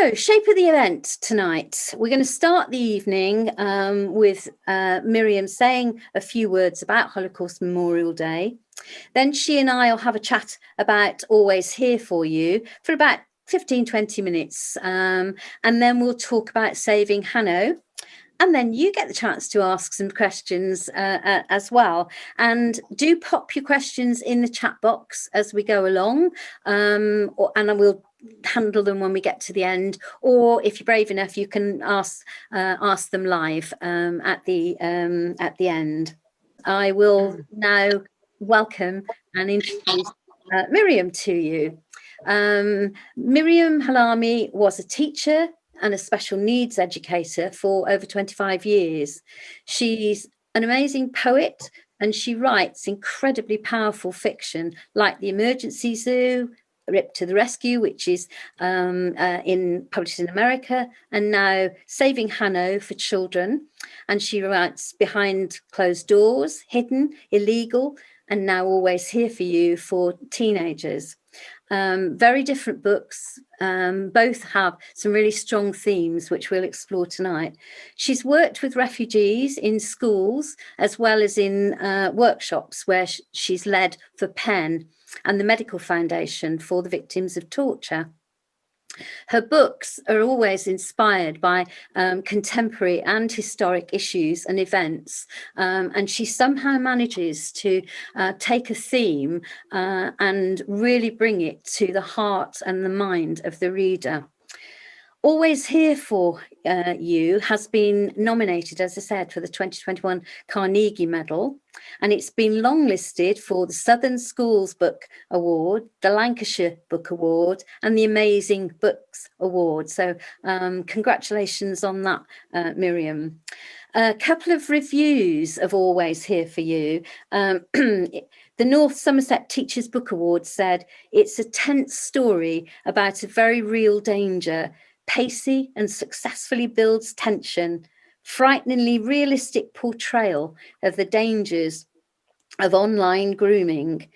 So, shape of the event tonight. We're going to start the evening with Miriam saying a few words about Holocaust Memorial Day. Then she and I will have a chat about Always Here For You for about 15-20 minutes. And then we'll talk about saving Hanno. And then you get the chance to ask some questions as well. And do pop your questions in the chat box as we go along. And I will handle them when we get to the end. Or if you're brave enough, you can ask them live at the end. I will now welcome and introduce Miriam to you. Miriam Halahmy was a teacher and a special needs educator for over 25 years. She's an amazing poet and she writes incredibly powerful fiction like The Emergency Zoo, Rip to the Rescue, which is published in America, and now Saving Hanno for children. And she writes Behind Closed Doors, Hidden, Illegal, and now Always Here For You for teenagers. Very different books. Both have some really strong themes, which we'll explore tonight. She's worked with refugees in schools, as well as in workshops where she's led for PEN and the Medical Foundation for the Victims of Torture. Her books are always inspired by contemporary and historic issues and events, and she somehow manages to take a theme and really bring it to the heart and the mind of the reader. Always Here For You has been nominated, as I said, for the 2021 Carnegie Medal, and it's been longlisted for the Southern Schools Book Award, the Lancashire Book Award, and the Amazing Books Award. So congratulations on that, Miriam. A couple of reviews of Always Here For You. The North Somerset Teachers Book Award said, it's a tense story about a very real danger, pacey and successfully builds tension, frighteningly realistic portrayal of the dangers of online grooming.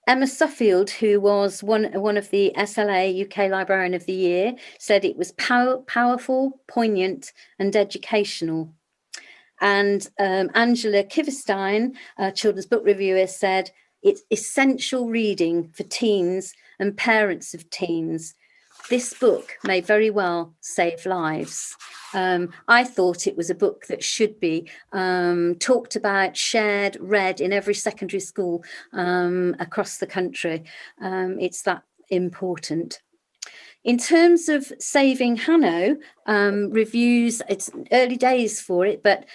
Emma Suffield, who was one of the SLA UK Librarian of the Year, said it was powerful, poignant and educational. And Angela Kiverstein, children's book reviewer, said it's essential reading for teens and parents of teens. This book may very well save lives. I thought it was a book that should be talked about, shared, read in every secondary school across the country. It's that important. In terms of Saving Hanno, reviews, it's early days for it, but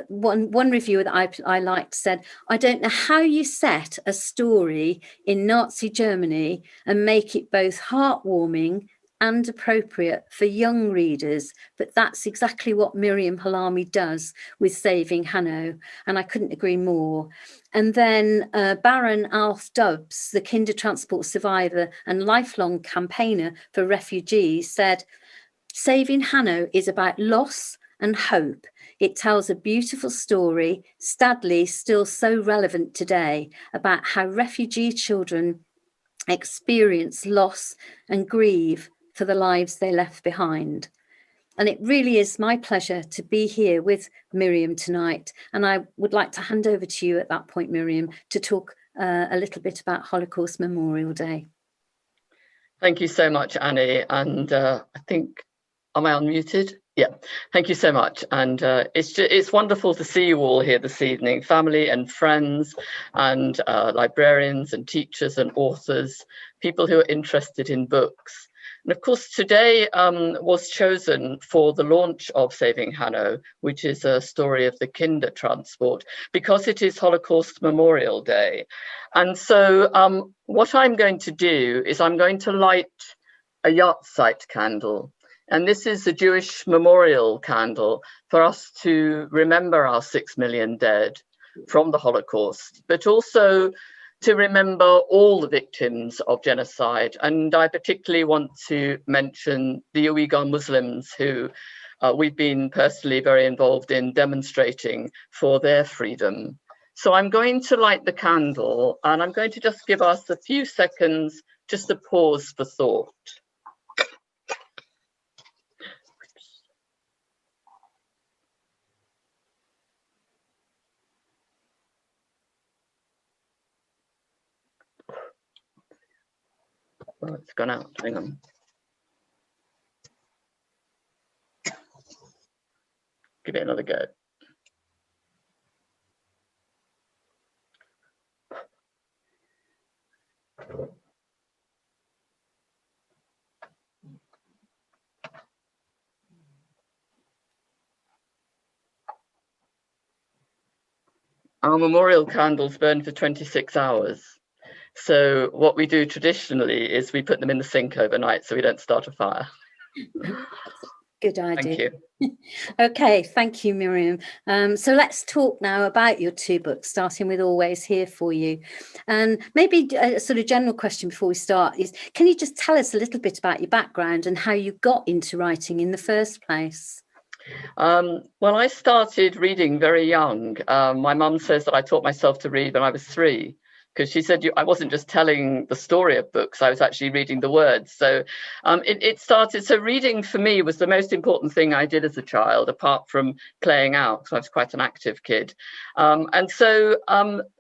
one reviewer that I liked said, I don't know how you set a story in Nazi Germany and make it both heartwarming and appropriate for young readers, but that's exactly what Miriam Halahmy does with Saving Hanno, and I couldn't agree more. And then Baron Alf Dubs, the Kindertransport survivor and lifelong campaigner for refugees, said, Saving Hanno is about loss and hope. It tells a beautiful story, sadly still so relevant today, about how refugee children experience loss and grieve for the lives they left behind. And it really is my pleasure to be here with Miriam tonight. And I would like to hand over to you at that point, Miriam, to talk a little bit about Holocaust Memorial Day. Thank you so much, Annie. And I think, am I unmuted? Yeah, thank you so much. And it's wonderful to see you all here this evening, family and friends and librarians and teachers and authors, people who are interested in books. And of course, today was chosen for the launch of Saving Hanno, which is a story of the Kindertransport, because it is Holocaust Memorial Day. And so what I'm going to do is I'm going to light a Yahrzeit candle. And this is a Jewish memorial candle for us to remember our 6 million dead from the Holocaust, but also to remember all the victims of genocide. And I particularly want to mention the Uyghur Muslims who we've been personally very involved in demonstrating for their freedom. So I'm going to light the candle and I'm going to just give us a few seconds just to pause for thought. Oh, it's gone out. Hang on. Give it another go. Our memorial candles burn for 26 hours. So what we do traditionally is we put them in the sink overnight so we don't start a fire. Good idea. Thank you. Okay, thank you, Miriam. So let's talk now about your two books, starting with Always Here For You. And maybe a sort of general question before we start is, can you just tell us a little bit about your background and how you got into writing in the first place? Well, I started reading very young. My mum says that I taught myself to read when I was 3, because she said I wasn't just telling the story of books, I was actually reading the words. So it started, so reading for me was the most important thing I did as a child, apart from playing out, because I was quite an active kid. And so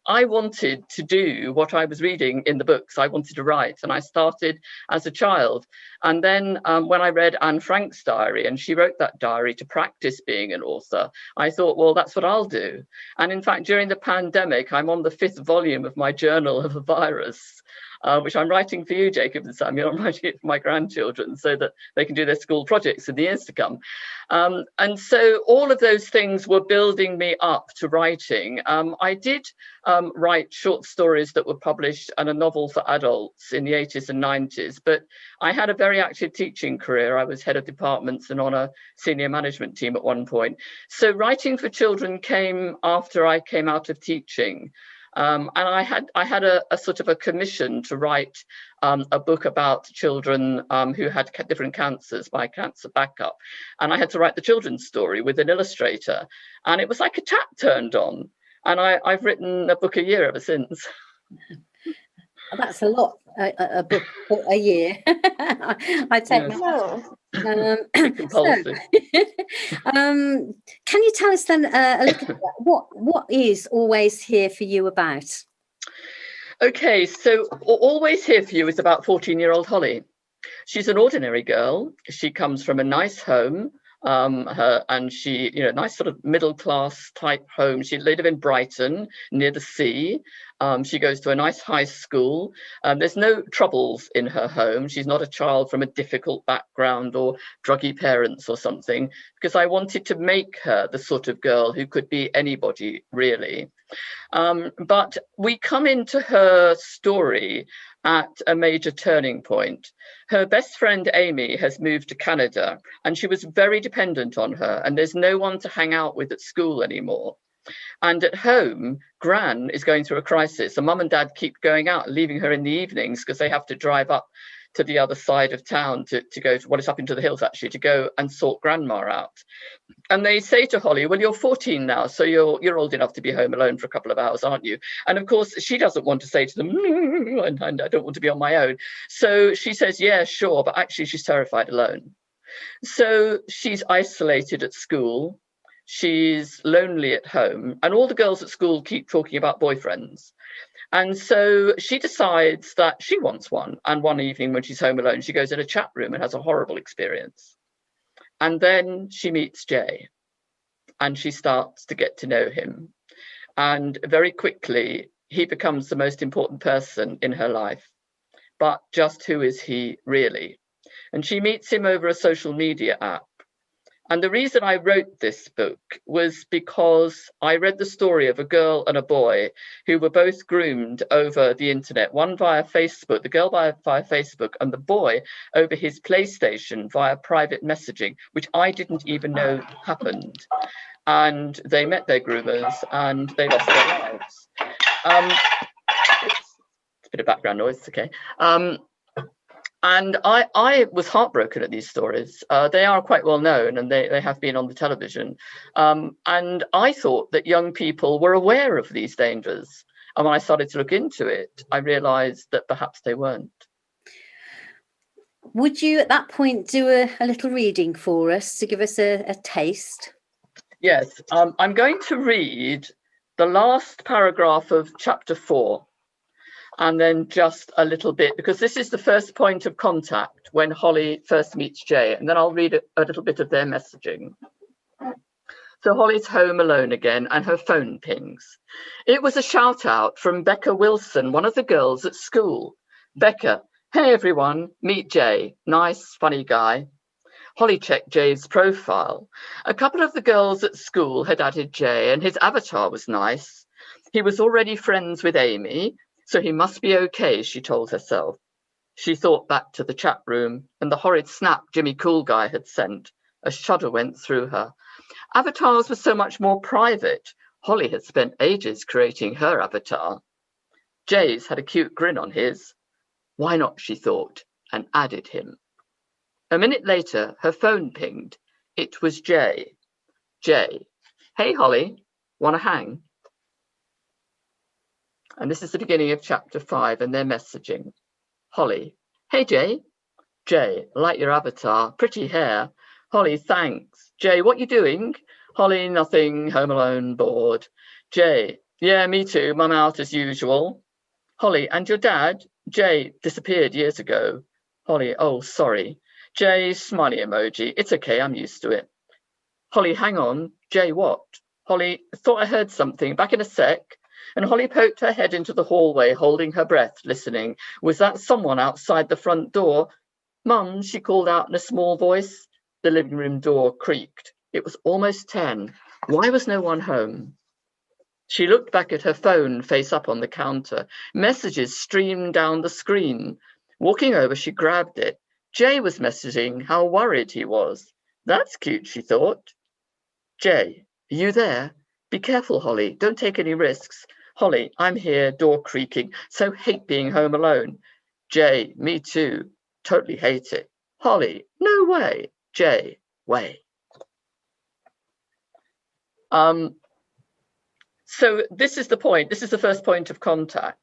I wanted to do what I was reading in the books. I wanted to write, and I started as a child. And then when I read Anne Frank's diary, and she wrote that diary to practice being an author, I thought, well, that's what I'll do. And in fact, during the pandemic, I'm on the 5th volume of my Journal of a Virus, which I'm writing for you, Jacob and Samuel. I'm writing it for my grandchildren so that they can do their school projects in the years to come. And so all of those things were building me up to writing. I did write short stories that were published and a novel for adults in the 80s and 90s, but I had a very active teaching career. I was head of departments and on a senior management team at one point. So writing for children came after I came out of teaching. And I had a sort of a commission to write a book about children who had different cancers by Cancer Backup. And I had to write the children's story with an illustrator. And it was like a tap turned on. And I've written a book a year ever since. That's a lot, a book a year. I take Yes. Compulsive. Can you tell us then a little bit what is Always Here For You about? Okay, so Always Here For You is about 14-year-old Holly. She's an ordinary girl. She comes from a nice home. And she, nice sort of middle class type home. They live in Brighton near the sea. She goes to a nice high school. There's no troubles in her home. She's not a child from a difficult background or druggy parents or something, because I wanted to make her the sort of girl who could be anybody, really. But we come into her story at a major turning point. Her best friend Amy has moved to Canada, and she was very dependent on her, and there's no one to hang out with at school anymore. And at home, Gran is going through a crisis, and Mum and Dad keep going out and leaving her in the evenings because they have to drive up to the other side of town to go to, it's up into the hills actually, to go and sort Grandma out. And they say to Holly, well, you're 14 now, so you're old enough to be home alone for a couple of hours, aren't you? And of course, she doesn't want to say to them, and I don't want to be on my own. So she says, yeah, sure, but actually she's terrified alone. So she's isolated at school. She's lonely at home, and all the girls at school keep talking about boyfriends. And so she decides that she wants one. And one evening when she's home alone, she goes in a chat room and has a horrible experience. And then she meets Jay, and she starts to get to know him. And very quickly, he becomes the most important person in her life. But just who is he really? And she meets him over a social media app. And the reason I wrote this book was because I read the story of a girl and a boy who were both groomed over the internet, one via Facebook, the girl via Facebook, and the boy over his PlayStation via private messaging, which I didn't even know happened. And they met their groomers and they lost their lives. It's a bit of background noise, it's okay. And I was heartbroken at these stories. They are quite well known, and they have been on the television. And I thought that young people were aware of these dangers. And when I started to look into it, I realized that perhaps they weren't. Would you at that point do a little reading for us to give us a taste? Yes, I'm going to read the last paragraph of chapter 4. and then just a little bit, because this is the first point of contact when Holly first meets Jay, and then I'll read a little bit of their messaging. So Holly's home alone again, and her phone pings. It was a shout out from Becca Wilson, one of the girls at school. Becca, hey everyone, meet Jay. Nice, funny guy. Holly checked Jay's profile. A couple of the girls at school had added Jay, and his avatar was nice. He was already friends with Amy, so he must be okay, she told herself. She thought back to the chat room and the horrid snap Jimmy Cool Guy had sent. A shudder went through her. Avatars were so much more private. Holly had spent ages creating her avatar. Jay's had a cute grin on his. Why not, she thought, and added him. A minute later, her phone pinged. It was Jay. Jay, hey Holly, wanna hang? And this is the beginning of chapter 5 and their messaging. Holly, hey Jay. Jay, like your avatar, pretty hair. Holly, thanks. Jay, what you doing? Holly, nothing, home alone, bored. Jay, yeah, me too, mum out as usual. Holly, and your dad? Jay, disappeared years ago. Holly, oh, sorry. Jay, smiley emoji. It's okay, I'm used to it. Holly, hang on. Jay, what? Holly, thought I heard something. Back in a sec. And Holly poked her head into the hallway, holding her breath, listening. Was that someone outside the front door? Mum, she called out in a small voice. The living room door creaked. It was almost 10. Why was no one home? She looked back at her phone, face up on the counter. Messages streamed down the screen. Walking over, she grabbed it. Jay was messaging how worried he was. That's cute, she thought. Jay, are you there? Be careful, Holly. Don't take any risks. Holly, I'm here, door creaking. So hate being home alone. Jay, me too. Totally hate it. Holly, no way. Jay, way. So this is the point. This is the first point of contact.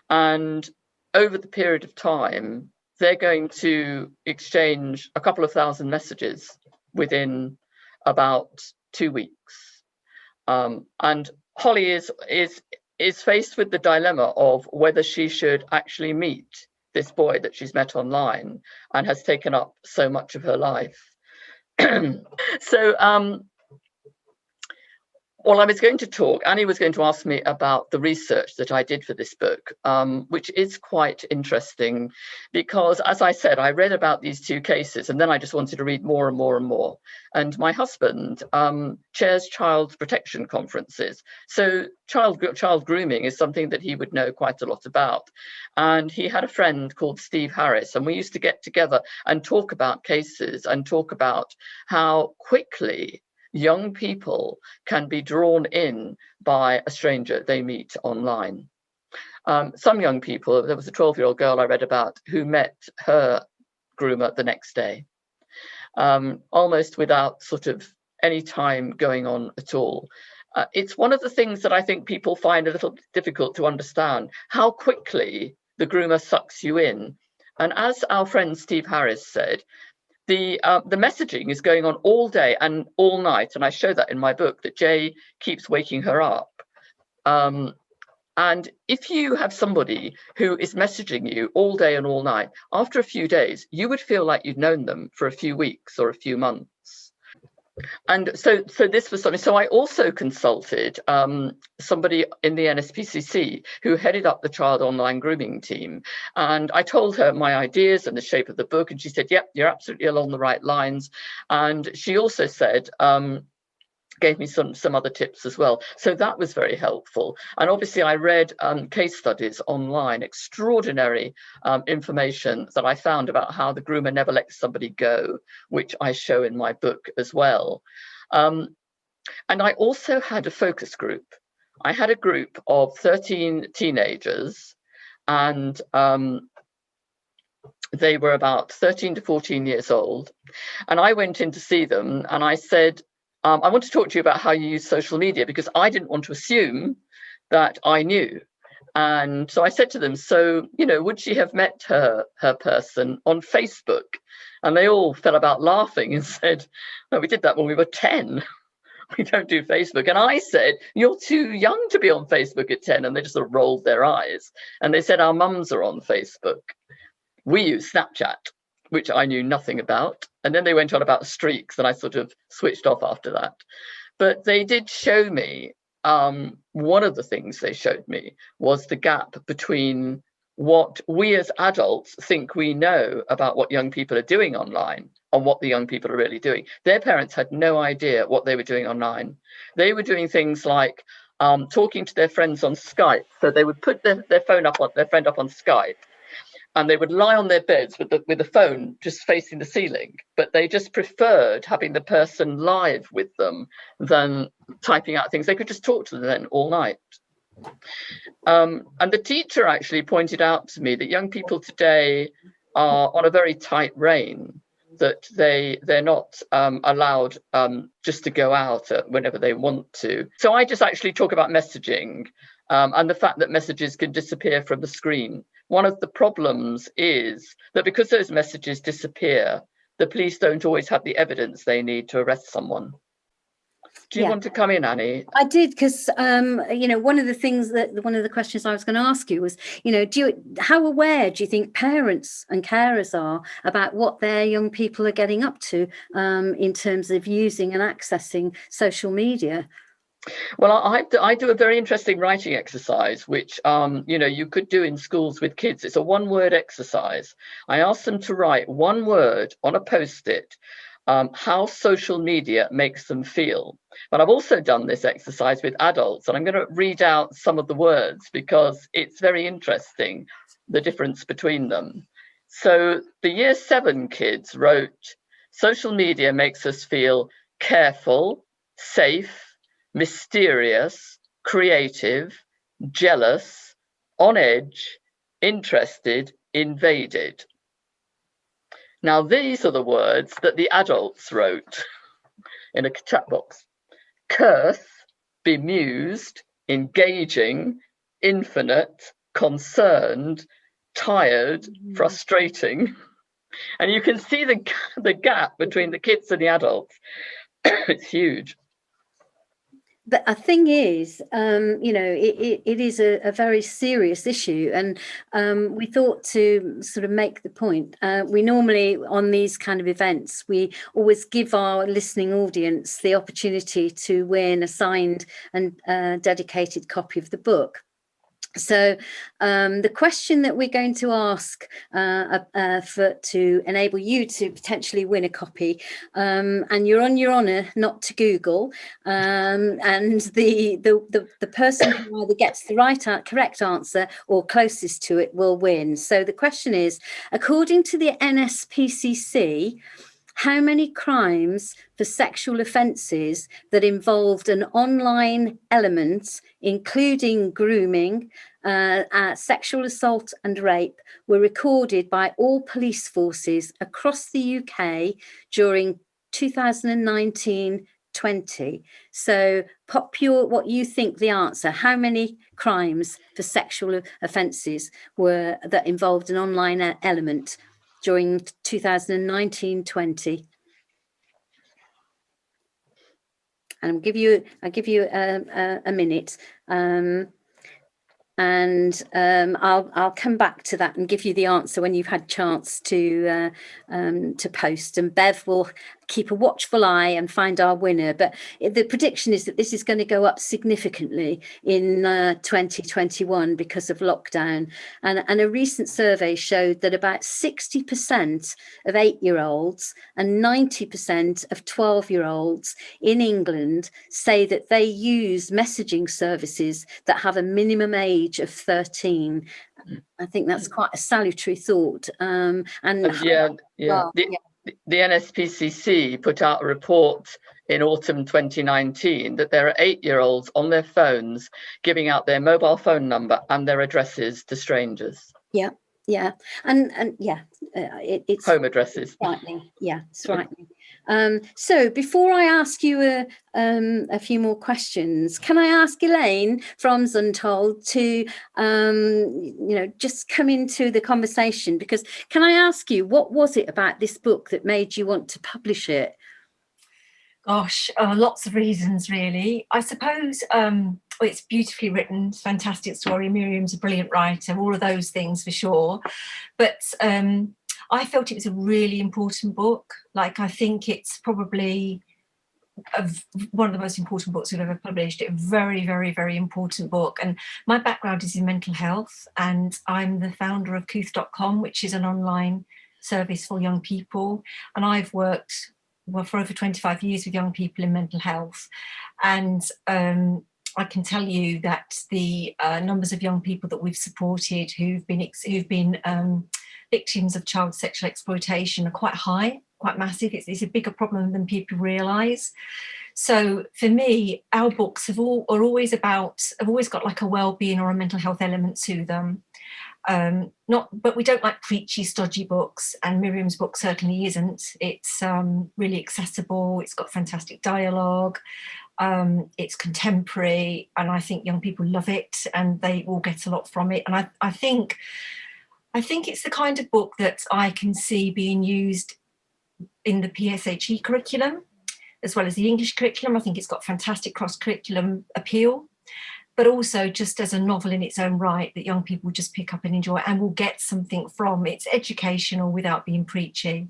And over the period of time, they're going to exchange a couple of thousand messages within about 2 weeks. And Holly is faced with the dilemma of whether she should actually meet this boy that she's met online and has taken up so much of her life. So well, I was going to talk, Annie was going to ask me about the research that I did for this book, which is quite interesting because, as I said, I read about these 2 cases and then I just wanted to read more and more and more. And my husband chairs child protection conferences. So child grooming is something that he would know quite a lot about. And he had a friend called Steve Harris, and we used to get together and talk about cases and talk about how quickly young people can be drawn in by a stranger they meet online. Some young people, there was a 12-year-old girl I read about who met her groomer the next day, almost without sort of any time going on at all. It's one of the things that I think people find a little difficult to understand, how quickly the groomer sucks you in. And as our friend Steve Harris said, the messaging is going on all day and all night, and I show that in my book, that Jay keeps waking her up. And if you have somebody who is messaging you all day and all night, after a few days, you would feel like you'd known them for a few weeks or a few months. And so this was something. So I also consulted somebody in the NSPCC who headed up the child online grooming team. And I told her my ideas and the shape of the book. And she said, yep, you're absolutely along the right lines. And she also said, gave me some other tips as well. So that was very helpful. And obviously I read case studies online, extraordinary information that I found about how the groomer never lets somebody go, which I show in my book as well. And I also had a focus group. I had a group of 13 teenagers, and they were about 13 to 14 years old. And I went in to see them and I said, I want to talk to you about how you use social media, because I didn't want to assume that I knew. And so I said to them, so, you know, would she have met her person on Facebook? And they all fell about laughing and said, no, we did that when we were 10. we don't do Facebook. And I said, you're too young to be on Facebook at 10. And they just sort of rolled their eyes. And they said, our mums are on Facebook. We use Snapchat, which I knew nothing about. And then they went on about streaks, and I sort of switched off after that. But they did show me, one of the things they showed me was the gap between what we as adults think we know about what young people are doing online and what the young people are really doing. Their parents had no idea what they were doing online. They were doing things like talking to their friends on Skype. So they would put their phone up on their friend up on Skype, and they would lie on their beds with the phone just facing the ceiling. But they just preferred having the person live with them than typing out things. They could just talk to them then all night. And the teacher actually pointed out to me that young people today are on a very tight rein, that they're not allowed just to go out whenever they want to. So I just actually talk about messaging and the fact that messages can disappear from the screen. One of the problems is that because those messages disappear, the police don't always have the evidence they need to arrest someone. Do you want to come in, Annie? I did, because one of the questions I was going to ask you was, how aware do you think parents and carers are about what their young people are getting up to in terms of using and accessing social media? Well, I do a very interesting writing exercise, which you could do in schools with kids. It's a one-word exercise. I ask them to write one word on a post-it, how social media makes them feel. But I've also done this exercise with adults, and I'm going to read out some of the words because it's very interesting, the difference between them. So the year 7 kids wrote, social media makes us feel careful, safe, mysterious, creative, jealous, on edge, interested, invaded. Now, these are the words that the adults wrote in a chat box. Curse, bemused, engaging, infinite, concerned, tired, frustrating. And you can see the gap between the kids and the adults. It's huge. But the thing is, it is a very serious issue, and we thought to sort of make the point. We normally, on these kind of events, we always give our listening audience the opportunity to win a signed and dedicated copy of the book. So the question that we're going to ask to enable you to potentially win a copy, and you're on your honour not to Google, and the person who either gets the correct answer or closest to it will win. So the question is, according to the NSPCC, how many crimes for sexual offences that involved an online element, including grooming, sexual assault and rape, were recorded by all police forces across the UK during 2019-20? So pop what you think the answer. How many crimes for sexual offences were that involved an online element during 2019-20? And I'll give you a minute, and I'll come back to that and give you the answer when you've had chance to post. And Bev will keep a watchful eye and find our winner. But the prediction is that this is going to go up significantly in 2021 because of lockdown. And a recent survey showed that about 60% of 8-year-olds and 90% of 12-year-olds in England say that they use messaging services that have a minimum age of 13. I think that's quite a salutary thought. The NSPCC put out a report in autumn 2019 that there are 8-year-olds on their phones giving out their mobile phone number and their addresses to strangers. Yeah, it's home addresses. Frightening. Yeah, it's frightening. So before I ask you a few more questions, can I ask Elaine from Zuntold to just come into the conversation? Because can I ask you, what was it about this book that made you want to publish it? Gosh, lots of reasons, really. I suppose it's beautifully written, fantastic story. Miriam's a brilliant writer, all of those things for sure. But I felt it was a really important book. Like, I think it's probably one of the most important books we've ever published. A very, very, very important book. And my background is in mental health, and I'm the founder of Couth.com, which is an online service for young people. And I've worked for over 25 years with young people in mental health. And I can tell you that the numbers of young people that we've supported who've been victims of child sexual exploitation are quite high, quite massive. It's a bigger problem than people realise. So for me, our books have always got like a well-being or a mental health element to them. But we don't like preachy, stodgy books, and Miriam's book certainly isn't. It's really accessible. It's got fantastic dialogue. It's contemporary, and I think young people love it, and they will get a lot from it. And I think it's the kind of book that I can see being used in the PSHE curriculum as well as the English curriculum. I think it's got fantastic cross-curriculum appeal, but also just as a novel in its own right that young people just pick up and enjoy and will get something from. It's educational without being preachy.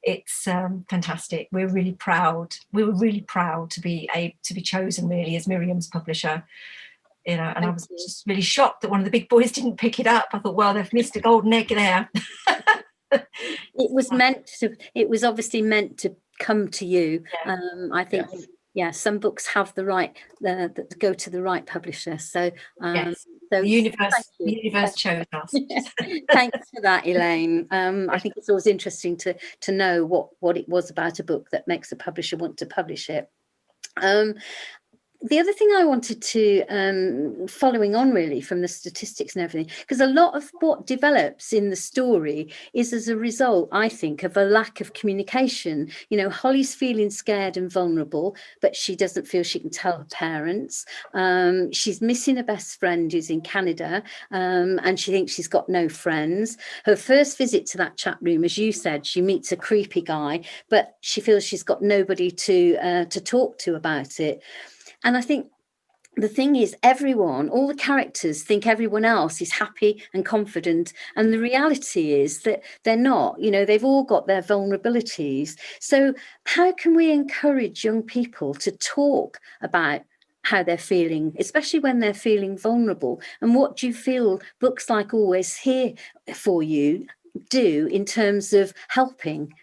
It's fantastic. We're really proud. We were really proud to be chosen really as Miriam's publisher. You know, and I was just really shocked that one of the big boys didn't pick it up. I thought, well, they've missed a golden egg there. It was obviously meant to come to you. Yeah. I think, some books have the right that go to the right publisher. So, yes. So the universe chose us. Thanks for that, Elaine. I think it's always interesting to know what it was about a book that makes a publisher want to publish it. The other thing I wanted to, following on really from the statistics and everything, because a lot of what develops in the story is as a result, I think, of a lack of communication. You know, Holly's feeling scared and vulnerable, but she doesn't feel she can tell her parents. She's missing a best friend who's in Canada, and she thinks she's got no friends. Her first visit to that chat room, as you said, she meets a creepy guy, but she feels she's got nobody to talk to about it. And I think the thing is, all the characters think everyone else is happy and confident. And the reality is that they're not. You know, they've all got their vulnerabilities. So how can we encourage young people to talk about how they're feeling, especially when they're feeling vulnerable? And what do you feel books like Always Here for You do in terms of helping?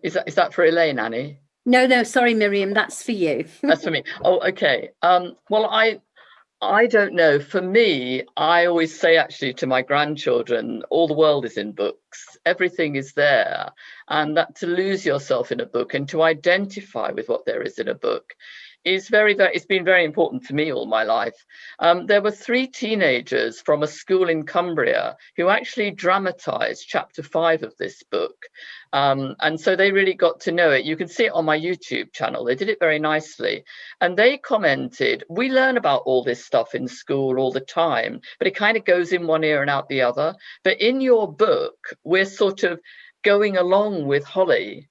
Is that for Elaine, Annie? No, sorry, Miriam, that's for you. That's for me. Oh, okay. Well, I don't know. For me, I always say actually to my grandchildren, all the world is in books. Everything is there. And that to lose yourself in a book and to identify with what there is in a book is it's been very important to me all my life. There were 3 teenagers from a school in Cumbria who actually dramatized chapter 5 of this book. And so they really got to know it. You can see it on my YouTube channel. They did it very nicely. And they commented, we learn about all this stuff in school all the time, but it kind of goes in one ear and out the other. But in your book, we're sort of going along with Holly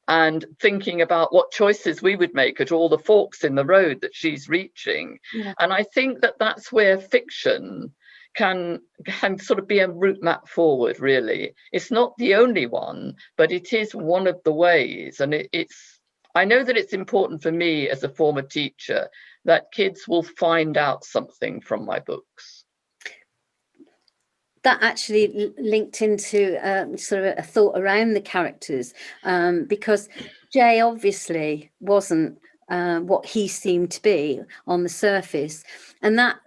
and thinking about what choices we would make at all the forks in the road that she's reaching. Yeah. And I think that that's where fiction can sort of be a route map forward, really. It's not the only one, but it is one of the ways. And I know that it's important for me as a former teacher that kids will find out something from my books. That actually linked into sort of a thought around the characters, because Jay obviously wasn't what he seemed to be on the surface. And that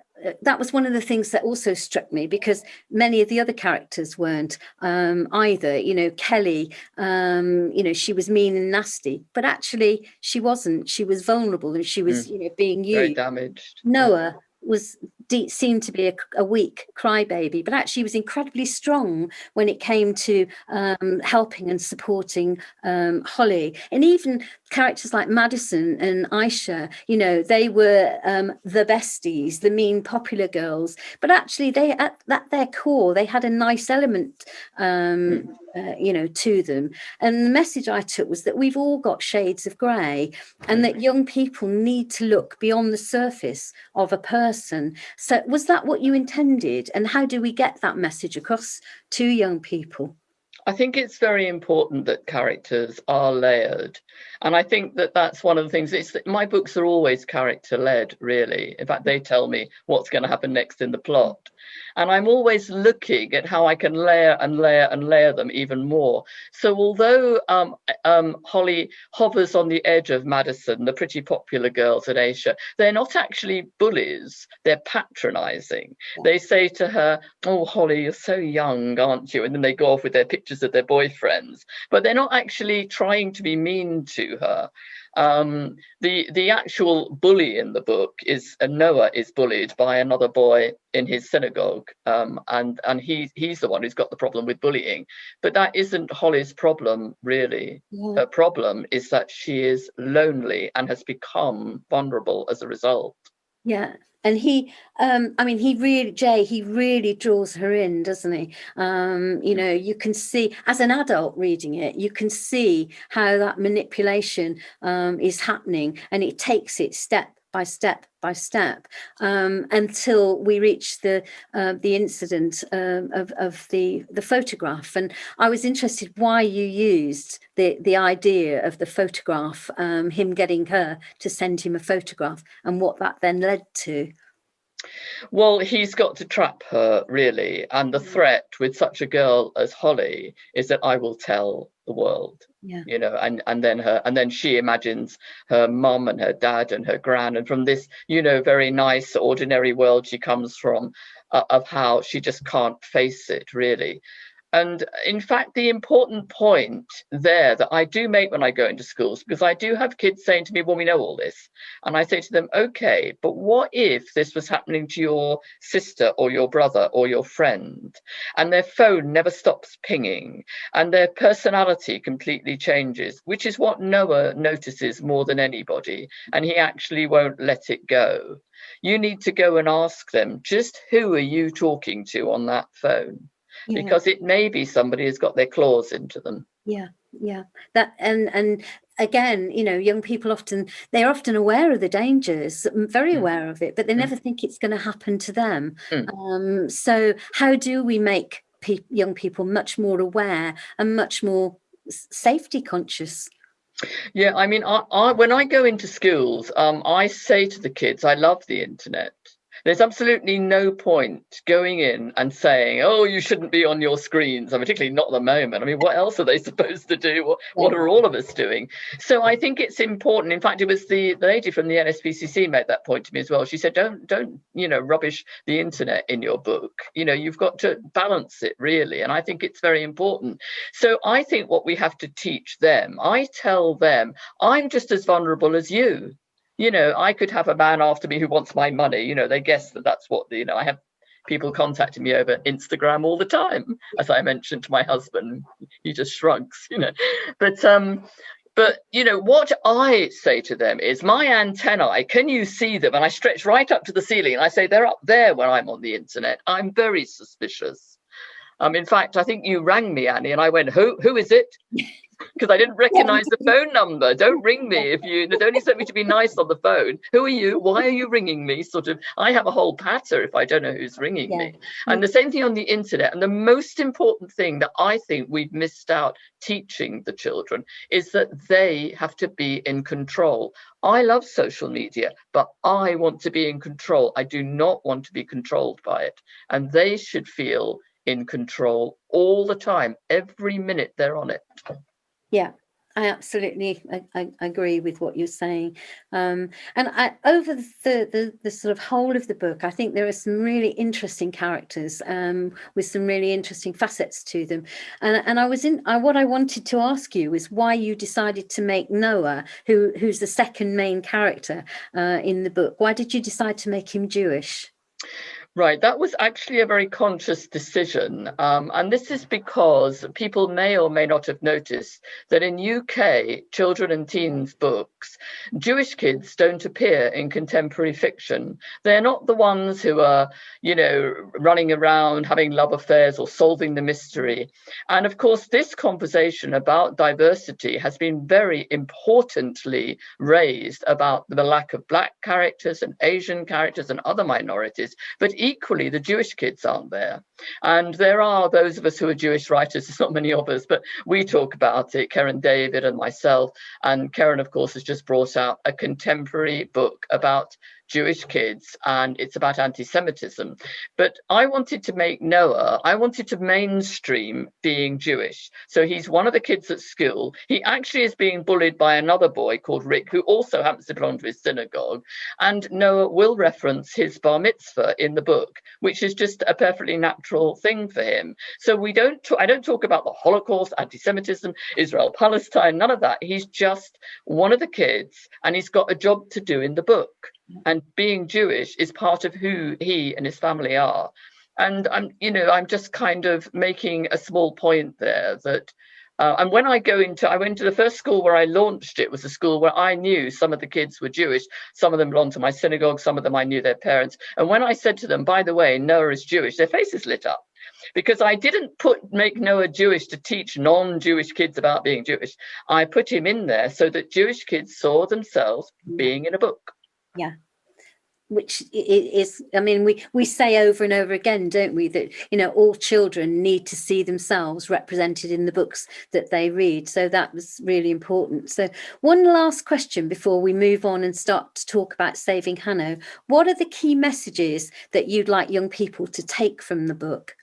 was one of the things that also struck me, because many of the other characters weren't either. You know, Kelly, she was mean and nasty, but actually she wasn't. She was vulnerable and she was, being used. Very damaged. Noah seemed to be a weak crybaby, but actually was incredibly strong when it came to helping and supporting Holly. And even characters like Madison and Aisha, you know, they were the besties, the mean popular girls, but actually they at their core they had a nice element you know, to them. And the message I took was that we've all got shades of grey, and that young people need to look beyond the surface of a person. So was that what you intended, and how do we get that message across to young people? I think it's very important that characters are layered. And I think that that's one of the things. My books are always character led, really. In fact, they tell me what's going to happen next in the plot. And I'm always looking at how I can layer and layer and layer them even more. So although Holly hovers on the edge of Madison, the pretty popular girls at Asia, they're not actually bullies. They're patronizing. They say to her, "Oh, Holly, you're so young, aren't you?" And then they go off with their pictures of their boyfriends. But they're not actually trying to be mean to her. The actual bully in the book is Noah is bullied by another boy in his synagogue, and he's the one who's got the problem with bullying. But that isn't Holly's problem, really. Yeah. Her problem is that she is lonely and has become vulnerable as a result. Yeah. And he, I mean, he really draws her in, doesn't he? You know, you can see, as an adult reading it, you can see how that manipulation is happening, and it takes it step by step by step until we reach the incident of the photograph. And I was interested why you used the idea of the photograph, him getting her to send him a photograph, and what that then led to. Well, he's got to trap her, really. And the threat with such a girl as Holly is that I will tell the world. Yeah. You know, and then she imagines her mum and her dad and her gran, and from this, you know, very nice ordinary world she comes from, of how she just can't face it, really. And in fact, the important point there that I do make when I go into schools, because I do have kids saying to me, "Well, we know all this." And I say to them, "Okay, but what if this was happening to your sister or your brother or your friend, and their phone never stops pinging and their personality completely changes," which is what Noah notices more than anybody, and he actually won't let it go. You need to go and ask them, just who are you talking to on that phone? Yeah. Because it may be somebody who's got their claws into them. Yeah, that and again, you know, young people they're often aware of the dangers, very aware of it, but they never think it's going to happen to them. So how do we make young people much more aware and much more safety conscious? Yeah, I mean, I when I go into schools, I say to the kids, I love the internet. There's absolutely no point going in and saying, "Oh, you shouldn't be on your screens," and particularly not at the moment. I mean, what else are they supposed to do? What are all of us doing? So I think it's important. In fact, it was the lady from the NSPCC made that point to me as well. She said, don't you know, rubbish the internet in your book. You know, you've got to balance it, really. And I think it's very important. So I think what we have to teach them, I tell them, I'm just as vulnerable as you. You know, I could have a man after me who wants my money. You know, they guess that that's what, you know, I have people contacting me over Instagram all the time, as I mentioned to my husband. He just shrugs, you know. But you know, what I say to them is, my antennae, can you see them? And I stretch right up to the ceiling and I say, they're up there when I'm on the internet. I'm very suspicious. In fact, I think you rang me, Annie, and I went, who is it? Because I didn't recognize the phone number. Don't ring me if you don't expect me to be nice on the phone. Who are you? Why are you ringing me? Sort of, I have a whole patter if I don't know who's ringing me. And the same thing on the internet. And the most important thing that I think we've missed out teaching the children is that they have to be in control. I love social media, but I want to be in control. I do not want to be controlled by it. And they should feel in control all the time, every minute they're on it. Yeah, I absolutely I agree with what you're saying. And over the sort of whole of the book, I think there are some really interesting characters with some really interesting facets to them. And what I wanted to ask you is why you decided to make Noah, who's the second main character in the book. Why did you decide to make him Jewish? Right, that was actually a very conscious decision. And this is because people may or may not have noticed that in UK children and teens books, Jewish kids don't appear in contemporary fiction. They're not the ones who are, you know, running around having love affairs or solving the mystery. And of course, this conversation about diversity has been very importantly raised about the lack of Black characters and Asian characters and other minorities. But equally, the Jewish kids aren't there. And there are those of us who are Jewish writers, there's not many of us, but we talk about it, Karen David and myself. And Karen, of course, has just brought out a contemporary book about Jewish kids, and it's about anti-Semitism. But I wanted to make Noah, I wanted to mainstream being Jewish. So he's one of the kids at school. He actually is being bullied by another boy called Rick, who also happens to belong to his synagogue. And Noah will reference his bar mitzvah in the book, which is just a perfectly natural thing for him. So I don't talk about the Holocaust, anti-Semitism, Israel, Palestine, none of that. He's just one of the kids, and he's got a job to do in the book. And being Jewish is part of who he and his family are. And I'm just kind of making a small point there that, and when I went to the first school where I launched it was a school where I knew some of the kids were Jewish, some of them belonged to my synagogue, some of them I knew their parents. And when I said to them, by the way, Noah is Jewish, their faces lit up. Because I didn't make Noah Jewish to teach non-Jewish kids about being Jewish. I put him in there so that Jewish kids saw themselves being in a book. Yeah, which is, I mean, we say over and over again, don't we, that, you know, all children need to see themselves represented in the books that they read. So that was really important. So one last question before we move on and start to talk about Saving Hanno. What are the key messages that you'd like young people to take from the book?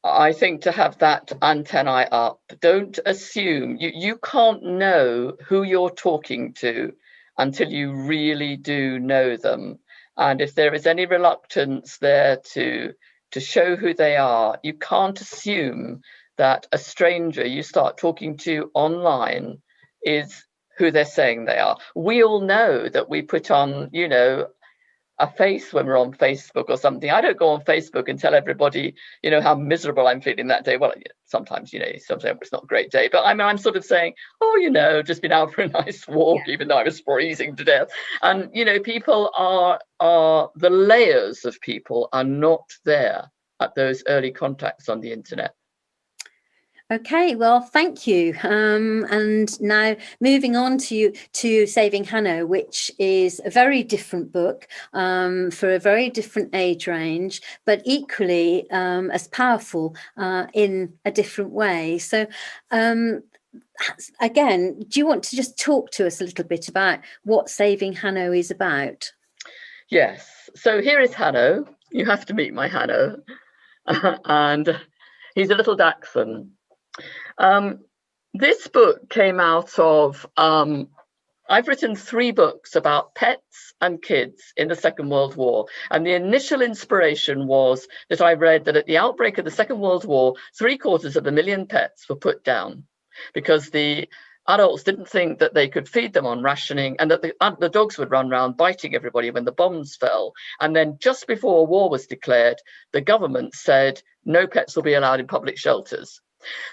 I think to have that antennae up. Don't assume, you can't know who you're talking to until you really do know them. And if there is any reluctance there to show who they are, you can't assume that a stranger you start talking to online is who they're saying they are. We all know that we put on, you know, a face when we're on Facebook or something. I don't go on Facebook and tell everybody, you know, how miserable I'm feeling that day. Well, sometimes, you know, sometimes it's not a great day, but I'm sort of saying, oh, you know, just been out for a nice walk, even though I was freezing to death. And, you know, people are the layers of people are not there at those early contacts on the internet. Okay, well, thank you. And now moving on to Saving Hanno, which is a very different book for a very different age range, but equally as powerful in a different way. So again, do you want to just talk to us a little bit about what Saving Hanno is about? Yes. So here is Hanno. You have to meet my Hanno. And he's a little dachshund. This book came out of, I've written 3 books about pets and kids in the Second World War. And the initial inspiration was that I read that at the outbreak of the Second World War, 750,000 pets were put down because the adults didn't think that they could feed them on rationing, and that the dogs would run around biting everybody when the bombs fell. And then just before war was declared, the government said no pets will be allowed in public shelters.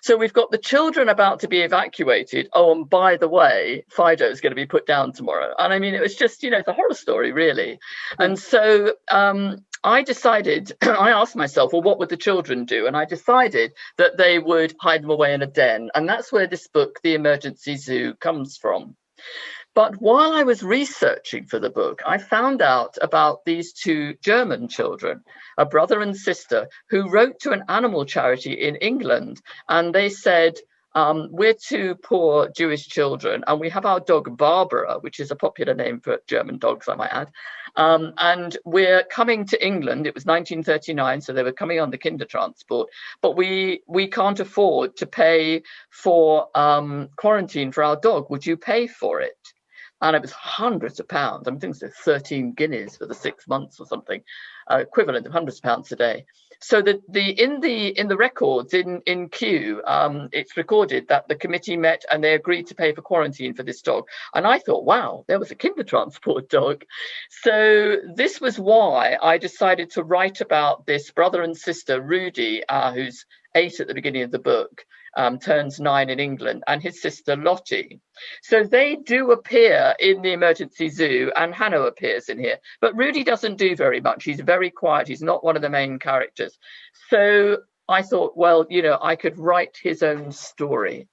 So we've got the children about to be evacuated. Oh, and by the way, Fido is going to be put down tomorrow. And I mean, it was just, you know, it's a horror story, really. And so I decided, I asked myself, well, what would the children do? And I decided that they would hide them away in a den. And that's where this book, The Emergency Zoo, comes from. But while I was researching for the book, I found out about these 2 German children, a brother and sister, who wrote to an animal charity in England. And they said, we're 2 poor Jewish children, and we have our dog Barbara, which is a popular name for German dogs, I might add. And we're coming to England. It was 1939, so they were coming on the Kindertransport. But we can't afford to pay for quarantine for our dog. Would you pay for it? and it was hundreds of pounds. I think it's 13 guineas for the 6 months or something, equivalent of hundreds of pounds a day. So in the records in Kew, it's recorded that the committee met and they agreed to pay for quarantine for this dog. And I thought, wow, there was a kinder transport dog. So this was why I decided to write about this brother and sister, Rudy, who's 8 at the beginning of the book, turns 9 in England, and his sister Lottie. So they do appear in the emergency zoo, and Hanno appears in here. But Rudy doesn't do very much. He's very quiet. He's not one of the main characters. So I thought, well, you know, I could write his own story.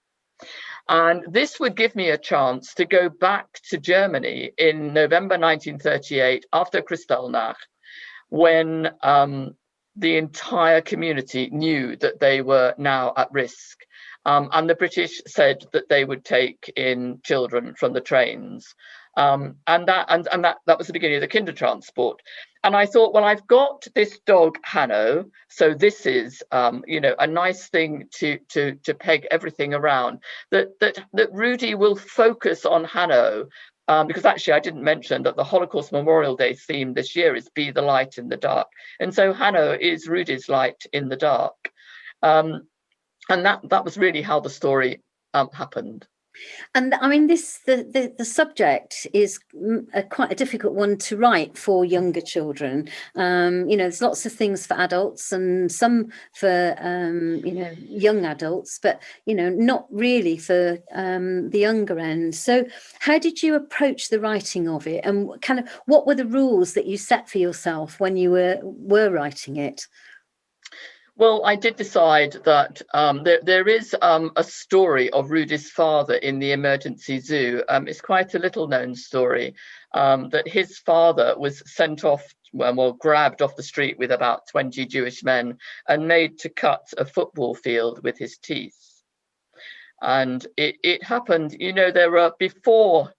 And this would give me a chance to go back to Germany in November 1938 after Kristallnacht, when the entire community knew that they were now at risk. And the British said that they would take in children from the trains. And that was the beginning of the kinder transport. And I thought, well, I've got this dog, Hanno. So this is, you know, a nice thing to peg everything around. That Rudy will focus on Hanno. Because actually I didn't mention that the Holocaust Memorial Day theme this year is Be the Light in the Dark. And so Hanno is Rudy's light in the dark. And that was really how the story happened. And I mean, the subject is quite a difficult one to write for younger children. You know, there's lots of things for adults and some for, you know, young adults, but, you know, not really for the younger end. So how did you approach the writing of it? And kind of what were the rules that you set for yourself when you were writing it? Well, I did decide that there is a story of Rudy's father in the emergency zoo. It's quite a little known story, that his father was sent off, well, grabbed off the street with about 20 Jewish men and made to cut a football field with his teeth. And it happened, you know, there were, before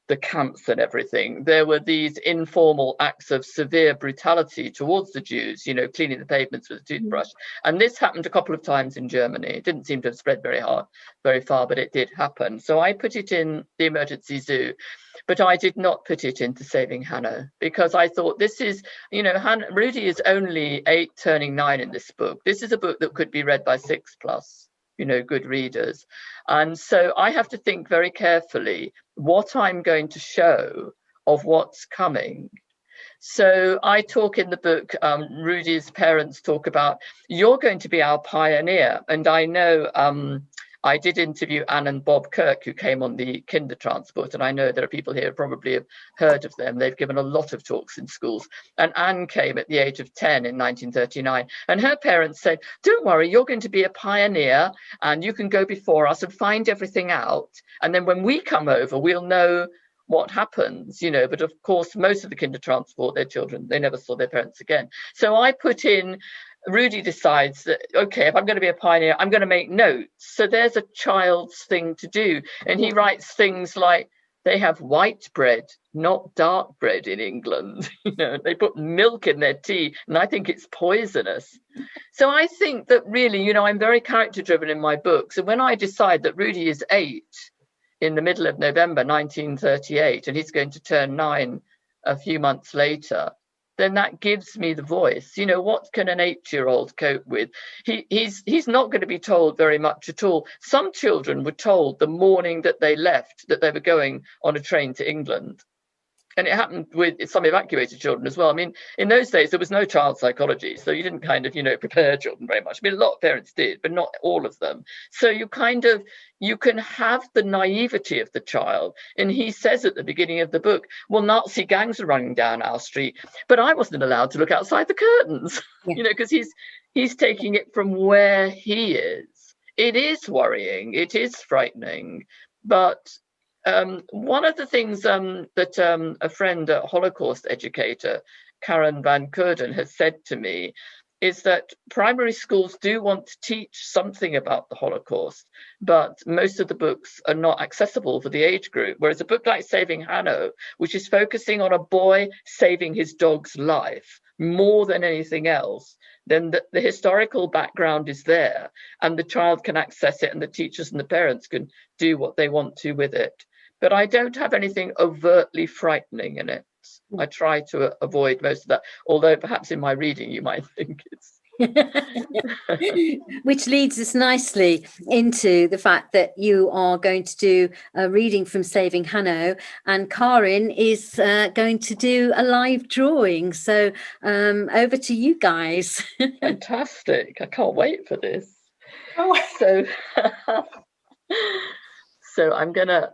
the camps and everything, there were these informal acts of severe brutality towards the Jews, you know, cleaning the pavements with a toothbrush. And this happened a couple of times in Germany. It didn't seem to have spread very far, but it did happen. So I put it in the emergency zoo, but I did not put it into Saving Hanno, because I thought this is, you know, Rudy is only 8 turning 9 in this book. This is a book that could be read by 6+. You know, good readers. And so I have to think very carefully what I'm going to show of what's coming. So I talk in the book, Rudy's parents talk about, you're going to be our pioneer. And I know I did interview Anne and Bob Kirk, who came on the kinder transport, and I know there are people here who probably have heard of them. They've given a lot of talks in schools. And Anne came at the age of 10 in 1939, and her parents said, don't worry, you're going to be a pioneer and you can go before us and find everything out. And then when we come over, we'll know what happens, you know. But of course, most of the kinder transport, their children, they never saw their parents again. So I put in, Rudy decides that, okay, if I'm going to be a pioneer, I'm going to make notes. So there's a child's thing to do. And he writes things like, they have white bread, not dark bread in England. You know, they put milk in their tea, and I think it's poisonous. So I think that really, you know, I'm very character driven in my books. And when I decide that Rudy is 8 in the middle of November 1938, and he's going to turn 9 a few months later, then that gives me the voice. You know, what can an 8-year-old cope with? He's not going to be told very much at all. Some children were told the morning that they left that they were going on a train to England. And it happened with some evacuated children as well. I mean, in those days, there was no child psychology. So you didn't kind of, you know, prepare children very much. I mean, a lot of parents did, but not all of them. So you can have the naivety of the child. And he says at the beginning of the book, well, Nazi gangs are running down our street, but I wasn't allowed to look outside the curtains, you know, because he's taking it from where he is. It is worrying. It is frightening. But one of the things that a friend, a Holocaust educator, Karen Van Koerden, has said to me is that primary schools do want to teach something about the Holocaust, but most of the books are not accessible for the age group. Whereas a book like Saving Hanno, which is focusing on a boy saving his dog's life more than anything else, then the historical background is there and the child can access it and the teachers and the parents can do what they want to with it. but I don't have anything overtly frightening in it. I try to avoid most of that, although perhaps in my reading you might think it's... Which leads us nicely into the fact that you are going to do a reading from Saving Hanno, and Karin is going to do a live drawing. So over to you guys. Fantastic. I can't wait for this. Oh. So I'm gonna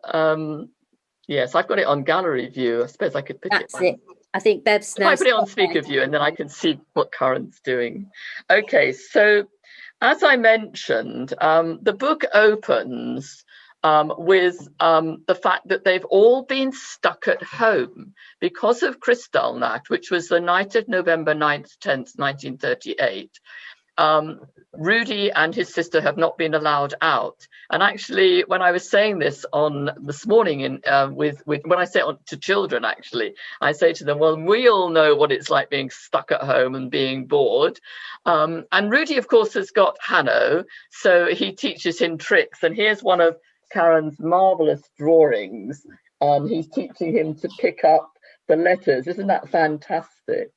yes, I've got it on gallery view. I suppose I could pick it. That's it. I think Bev's if I put it on speaker view, and then I can see what Karin's doing. Okay, so as I mentioned, the book opens with the fact that they've all been stuck at home because of Kristallnacht, which was the night of November 9th, 10th, 1938. Rudy and his sister have not been allowed out. And actually, when I was saying this on this morning, when I say it to children, actually, I say to them, well, we all know what it's like being stuck at home and being bored. And Rudy, of course, has got Hanno, so he teaches him tricks. And here's one of Karin's marvelous drawings. He's teaching him to pick up the letters. Isn't that fantastic?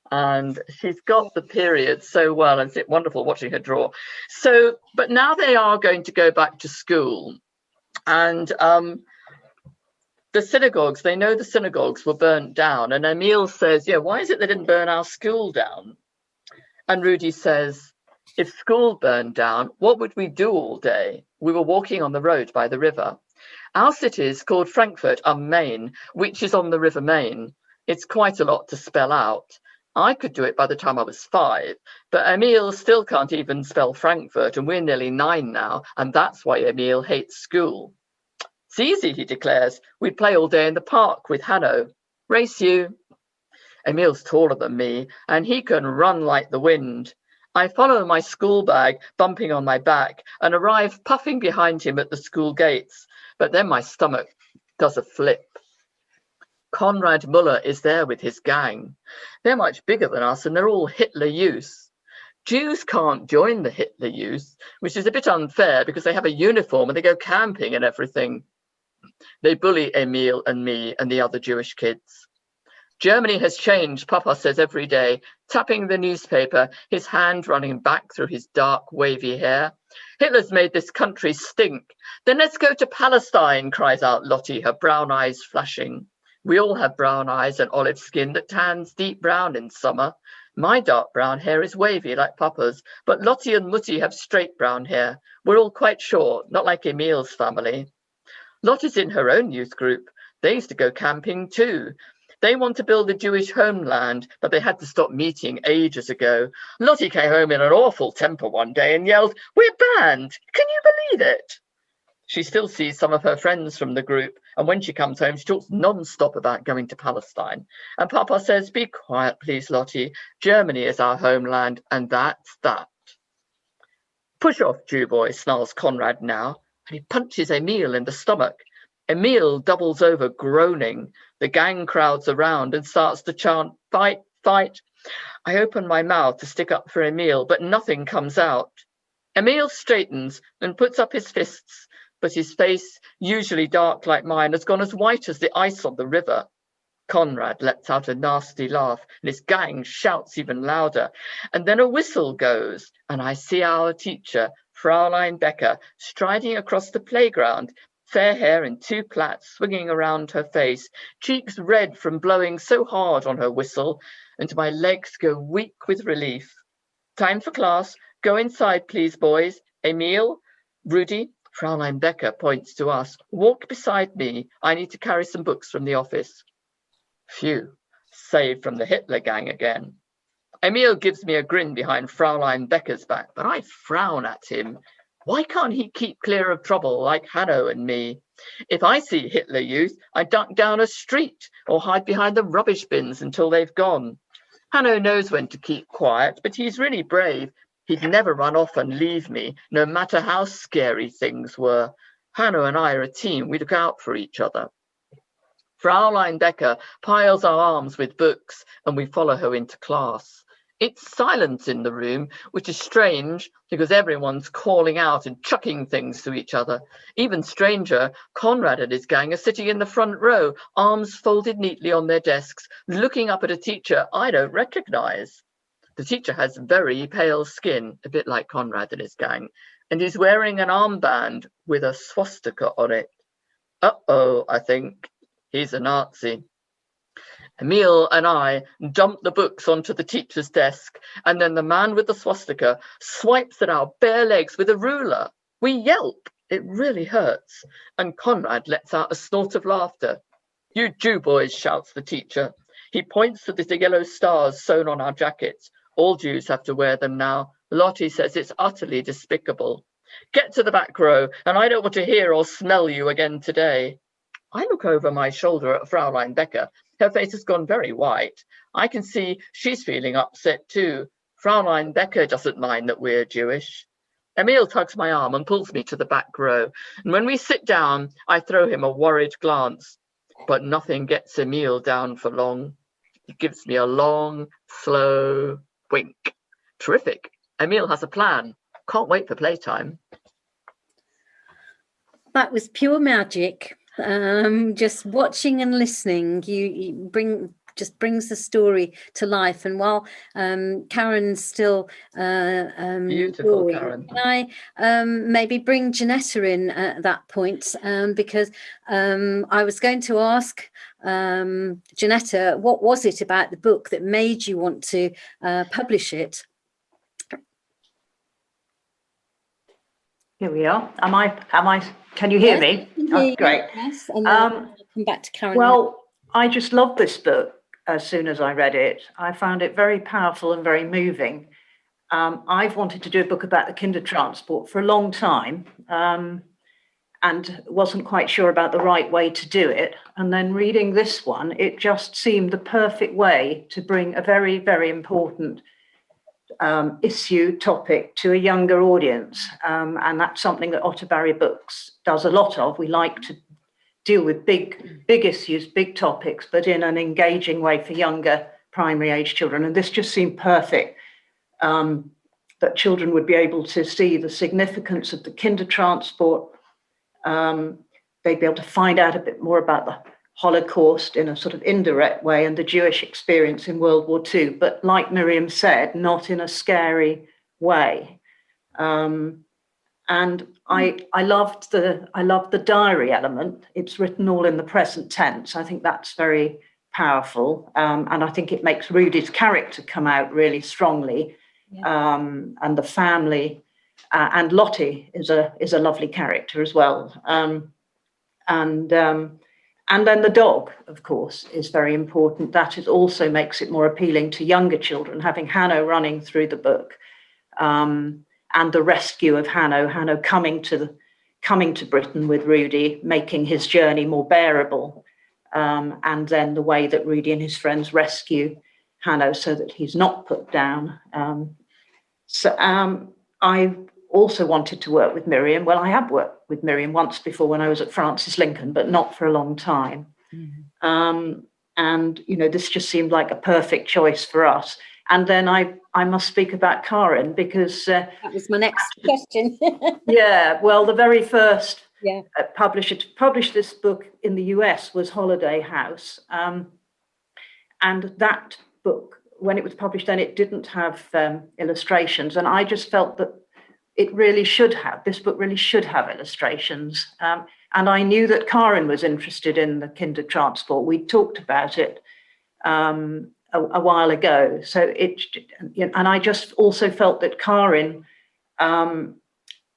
And she's got the period so well, and it's wonderful watching her draw. So, but now they are going to go back to school, and the synagogues, they know the synagogues were burnt down, and Emil says, yeah, why is it they didn't burn our school down? And Rudy says, if school burned down, what would we do all day? We were walking on the road by the river. Our city is called Frankfurt am Main, which is on the River Main. It's quite a lot to spell out. I could do it by the time I was 5, but Emil still can't even spell Frankfurt, and we're nearly 9 now, and that's why Emil hates school. It's easy, he declares. We play all day in the park with Hanno. Race you. Emil's taller than me, and he can run like the wind. I follow my school bag, bumping on my back, and arrive puffing behind him at the school gates, but then my stomach does a flip. Konrad Muller is there with his gang. They're much bigger than us, and they're all Hitler Youth. Jews can't join the Hitler Youth, which is a bit unfair because they have a uniform and they go camping and everything. They bully Emil and me and the other Jewish kids. Germany has changed, Papa says every day, tapping the newspaper, his hand running back through his dark, wavy hair. Hitler's made this country stink. Then let's go to Palestine, cries out Lottie, her brown eyes flashing. We all have brown eyes and olive skin that tans deep brown in summer. My dark brown hair is wavy like Papa's, but Lottie and Mutti have straight brown hair. We're all quite short, not like Emil's family. Lottie's in her own youth group. They used to go camping too. They want to build a Jewish homeland, but they had to stop meeting ages ago. Lottie came home in an awful temper one day and yelled, "We're banned! Can you believe it?" She still sees some of her friends from the group, and when she comes home, she talks non-stop about going to Palestine. And Papa says, be quiet, please, Lottie. Germany is our homeland, and that's that. Push off, Jew boy, snarls Konrad now, and he punches Emil in the stomach. Emil doubles over, groaning. The gang crowds around and starts to chant, fight, fight. I open my mouth to stick up for Emil, but nothing comes out. Emil straightens and puts up his fists, but his face, usually dark like mine, has gone as white as the ice on the river. Konrad lets out a nasty laugh, and his gang shouts even louder. And then a whistle goes, and I see our teacher, Fraulein Becker, striding across the playground, fair hair in 2 plaits swinging around her face, cheeks red from blowing so hard on her whistle, and my legs go weak with relief. Time for class. Go inside, please, boys. Emil, Rudy, Fraulein Becker points to us. Walk beside me. I need to carry some books from the office. Phew, saved from the Hitler gang again. Emil gives me a grin behind Fraulein Becker's back, but I frown at him. Why can't he keep clear of trouble like Hanno and me? If I see Hitler Youth, I duck down a street or hide behind the rubbish bins until they've gone. Hanno knows when to keep quiet, but he's really brave. He'd never run off and leave me, no matter how scary things were. Hanno and I are a team. We look out for each other. Fraulein Becker piles our arms with books, and we follow her into class. It's silence in the room, which is strange because everyone's calling out and chucking things to each other. Even stranger, Conrad and his gang are sitting in the front row, arms folded neatly on their desks, looking up at a teacher I don't recognise. The teacher has very pale skin, a bit like Conrad and his gang, and is wearing an armband with a swastika on it. Uh-oh, I think. He's a Nazi. Emil and I dump the books onto the teacher's desk, and then the man with the swastika swipes at our bare legs with a ruler. We yelp. It really hurts. And Conrad lets out a snort of laughter. "You Jew boys," shouts the teacher. He points to the yellow stars sewn on our jackets. "All Jews have to wear them now. Lottie says it's utterly despicable. Get to the back row, and I don't want to hear or smell you again today." I look over my shoulder at Fraulein Becker. Her face has gone very white. I can see she's feeling upset too. Fraulein Becker doesn't mind that we're Jewish. Emil tugs my arm and pulls me to the back row. And when we sit down, I throw him a worried glance. But nothing gets Emil down for long. He gives me a long, slow wink. Terrific. Emil has a plan. Can't wait for playtime. That was pure magic. Just watching and listening, you brings the story to life. And while Karen's still beautiful drawing, Karen, can I maybe bring Janetta in at that point, because I was going to ask Janetta, what was it about the book that made you want to publish it? Here we are. Am I? Can you hear me? Oh, great. Yes, and then I'll come back to Karen. Well, I just loved this book as soon as I read it. I found it very powerful and very moving. I've wanted to do a book about the Kindertransport for a long time, and wasn't quite sure about the right way to do it. And then reading this one, it just seemed the perfect way to bring a very, very important topic to a younger audience, and that's something that Otterbury Books does a lot of. We like to deal with big issues, big topics, but in an engaging way for younger primary age children. And this just seemed perfect, that children would be able to see the significance of the Kindertransport. They'd be able to find out a bit more about the Holocaust in a sort of indirect way and the Jewish experience in World War II, but like Miriam said, not in a scary way. And I loved the diary element. It's written all in the present tense. I think that's very powerful, and I think it makes Rudy's character come out really strongly. Yeah. And the family, and Lottie is a lovely character as well. And then the dog, of course, is very important. That also makes it more appealing to younger children, having Hanno running through the book, and the rescue of Hanno coming to Britain with Rudy, making his journey more bearable, and then the way that Rudy and his friends rescue Hanno so that he's not put down. I also wanted to work with Miriam. Well, I have worked with Miriam once before when I was at Francis Lincoln, but not for a long time. Mm-hmm. And, this just seemed like a perfect choice for us. And then I must speak about Karen, because... that was my next question. Yeah, well, the very first publisher to publish this book in the US was Holiday House. And that book, when it was published then, it didn't have illustrations. And I just felt that this book really should have illustrations. And I knew that Karen was interested in the Kindertransport. We talked about it a while ago. So and I just also felt that Karen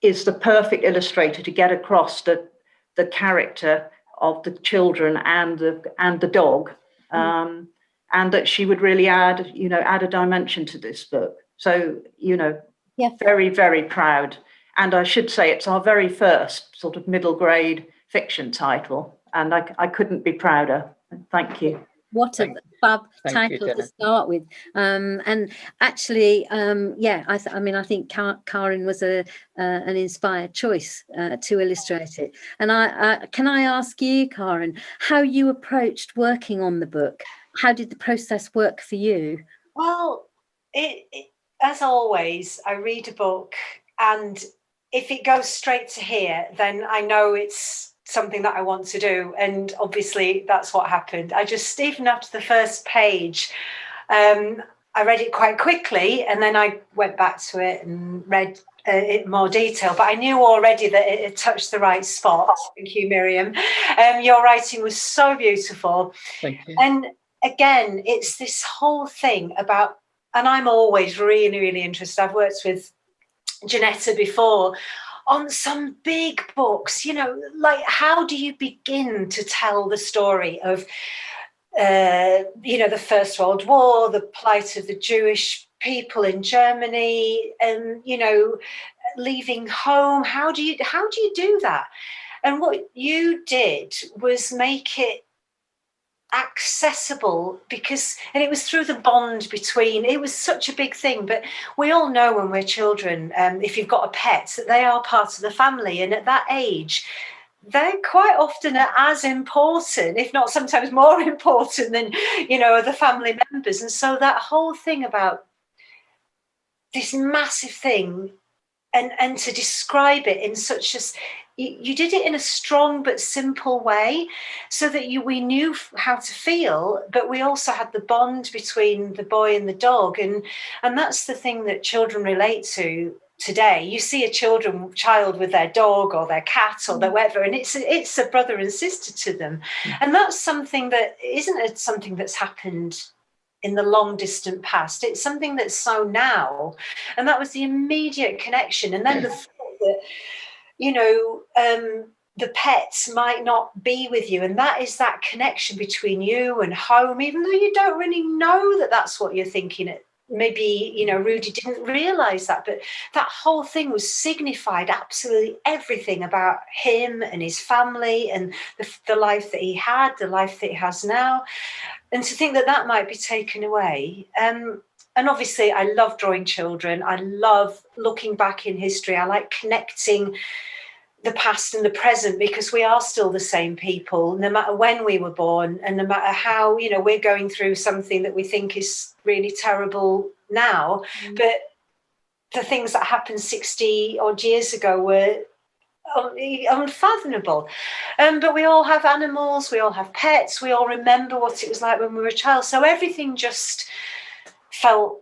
is the perfect illustrator to get across the character of the children and the dog, and that she would really add a dimension to this book. So, very, very proud. And I should say it's our very first sort of middle grade fiction title. And I couldn't be prouder. Thank you. What a fab title to start with. And actually, I think Karen was an inspired choice to illustrate it. And can I ask you, Karen, how you approached working on the book? How did the process work for you? Well, As always, I read a book, and if it goes straight to here, then I know it's something that I want to do. And obviously that's what happened. I just, even after the first page, I read it quite quickly, and then I went back to it and read it in more detail. But I knew already that it had touched the right spot. Thank you, Miriam. Your writing was so beautiful. Thank you. And again, it's this whole thing about, and I'm always really, really interested. I've worked with Janetta before on some big books, you know, like how do you begin to tell the story of you know, the First World War, the plight of the Jewish people in Germany, and, you know, leaving home. How do you do that? And what you did was make it accessible, because, and it was through the bond between, it was such a big thing, but we all know when we're children, if you've got a pet, that they are part of the family, and at that age they're quite often as important, if not sometimes more important than, you know, other family members. And so that whole thing about this massive thing, and to describe it in such a, you did it in a strong but simple way, so that we knew how to feel, but we also had the bond between the boy and the dog. And that's the thing that children relate to today. You see a child with their dog or their cat or their whatever, and it's a brother and sister to them. And that's something that isn't something that's happened in the long distant past. It's something that's so now. And that was the immediate connection. And then the thought that, you know, the pets might not be with you, and that is that connection between you and home, even though you don't really know that that's what you're thinking. Maybe, you know, Rudy didn't realise that, but that whole thing was signified absolutely everything about him and his family and the life that he had, the life that he has now. And to think that that might be taken away. And obviously I love drawing children. I love looking back in history. I like connecting the past and the present, because we are still the same people, no matter when we were born, and no matter how, you know, we're going through something that we think is really terrible now. But the things that happened 60 odd years ago were unfathomable. But we all have animals, we all have pets, we all remember what it was like when we were a child. So everything just felt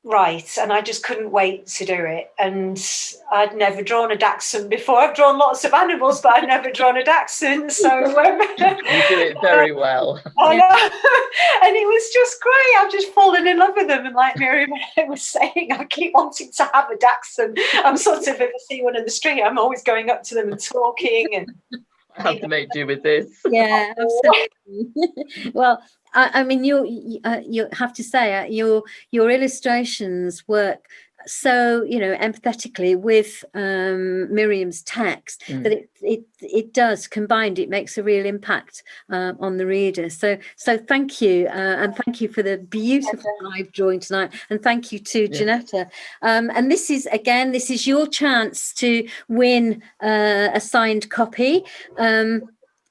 right, and I just couldn't wait to do it. And I'd never drawn a dachshund before. I've drawn lots of animals, but I'd never drawn a dachshund. So you do it very well. I know. And it was just great. I've just fallen in love with them. And like Miriam was saying, I keep wanting to have a dachshund. I'm sort of, if I see one in the street, I'm always going up to them and talking. And I have to make do with this. Yeah, absolutely. Well, I mean, you have to say your illustrations work so, you know, empathetically with Miriam's text, that it does combined. It makes a real impact on the reader. So thank you, and thank you for the beautiful live drawing tonight, and thank you to Janetta. And this is your chance to win a signed copy.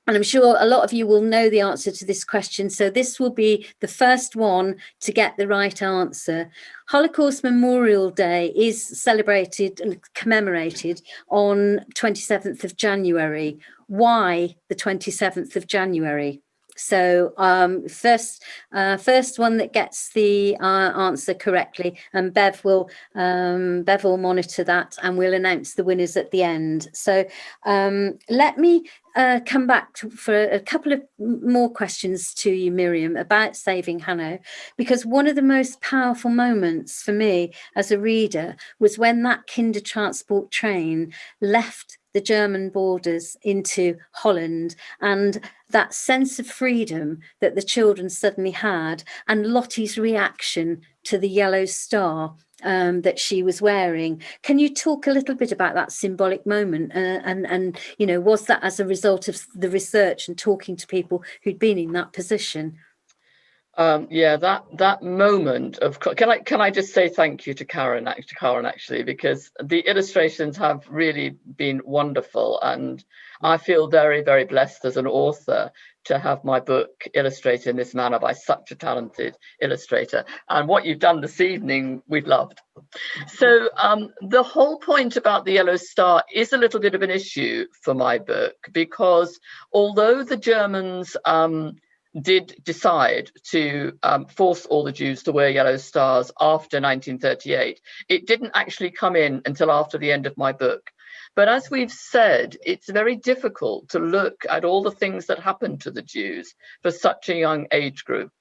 And I'm sure a lot of you will know the answer to this question. So this will be the first one to get the right answer. Holocaust Memorial Day is celebrated and commemorated on 27th of January. Why the 27th of January? So first one that gets the answer correctly, and Bev will monitor that, and we'll announce the winners at the end. So let me come back for a couple of more questions to you, Miriam, about Saving Hanno, because one of the most powerful moments for me as a reader was when that kinder transport train left the German borders into Holland, and that sense of freedom that the children suddenly had, and Lottie's reaction to the yellow star that she was wearing. Can you talk a little bit about that symbolic moment? And you know, was that as a result of the research and talking to people who'd been in that position? Yeah, that moment of, can I just say thank you to Karen actually, because the illustrations have really been wonderful, and I feel very, very blessed as an author to have my book illustrated in this manner by such a talented illustrator. And what you've done this evening, we've loved. So the whole point about the yellow star is a little bit of an issue for my book, because although the Germans did decide to force all the Jews to wear yellow stars after 1938, it didn't actually come in until after the end of my book. But as we've said, it's very difficult to look at all the things that happened to the Jews for such a young age group.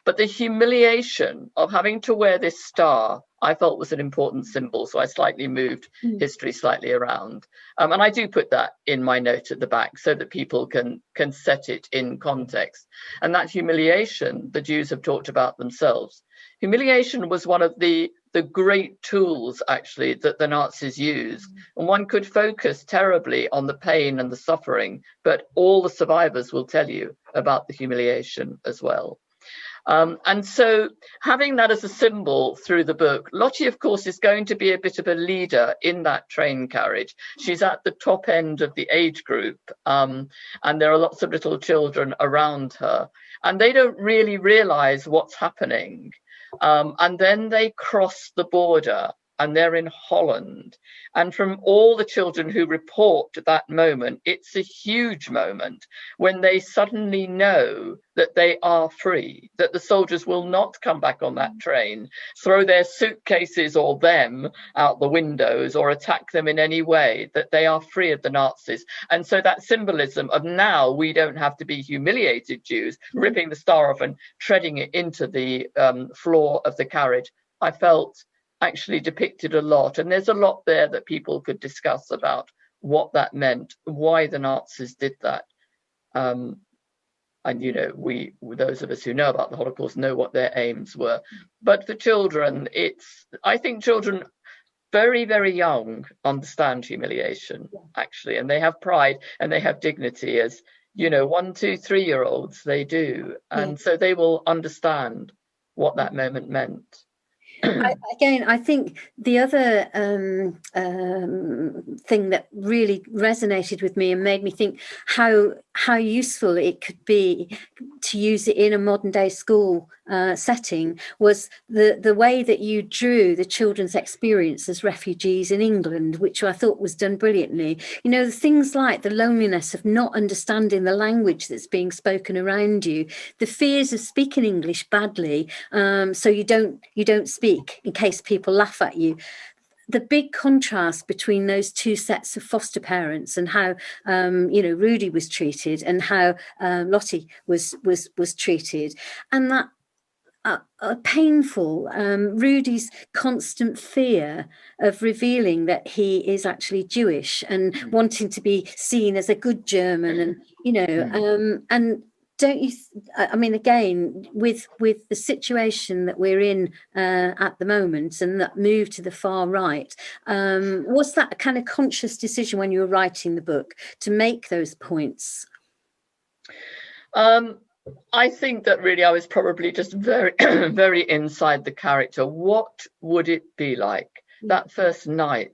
But the humiliation of having to wear this star, I felt, was an important symbol. So I slightly moved history slightly around. And I do put that in my note at the back so that people can set it in context. And that humiliation, the Jews have talked about themselves. Humiliation was one of the great tools, actually, that the Nazis used. And one could focus terribly on the pain and the suffering, but all the survivors will tell you about the humiliation as well. And so having that as a symbol through the book, Lottie, of course, is going to be a bit of a leader in that train carriage. She's at the top end of the age group, and there are lots of little children around her, and they don't really realize what's happening. And then they cross the border and they're in Holland. And from all the children who report that moment, it's a huge moment when they suddenly know that they are free, that the soldiers will not come back on that train, throw their suitcases or them out the windows or attack them in any way, that they are free of the Nazis. And so that symbolism of now we don't have to be humiliated Jews, ripping the star off and treading it into the floor of the carriage, I felt actually depicted a lot. And there's a lot there that people could discuss about what that meant, why the Nazis did that. And, you know, those of us who know about the Holocaust know what their aims were. But for children, I think children very, very young understand humiliation, actually, and they have pride and they have dignity, as, you know, 1, 2, 3-year-olds, they do. And so they will understand what that moment meant. I think the other thing that really resonated with me and made me think how useful it could be to use it in a modern day school setting was the way that you drew the children's experience as refugees in England, which I thought was done brilliantly. You know, the things like the loneliness of not understanding the language that's being spoken around you, the fears of speaking English badly, so you don't speak in case people laugh at you. The big contrast between those two sets of foster parents and how you know, Rudy was treated and how Lottie was treated, and that painful Rudy's constant fear of revealing that he is actually Jewish and wanting to be seen as a good German, and you know, and don't you I mean, again, with the situation that we're in at the moment and that move to the far right, was that a kind of conscious decision when you were writing the book to make those points? I think that really I was probably just very, very inside the character. What would it be like that first night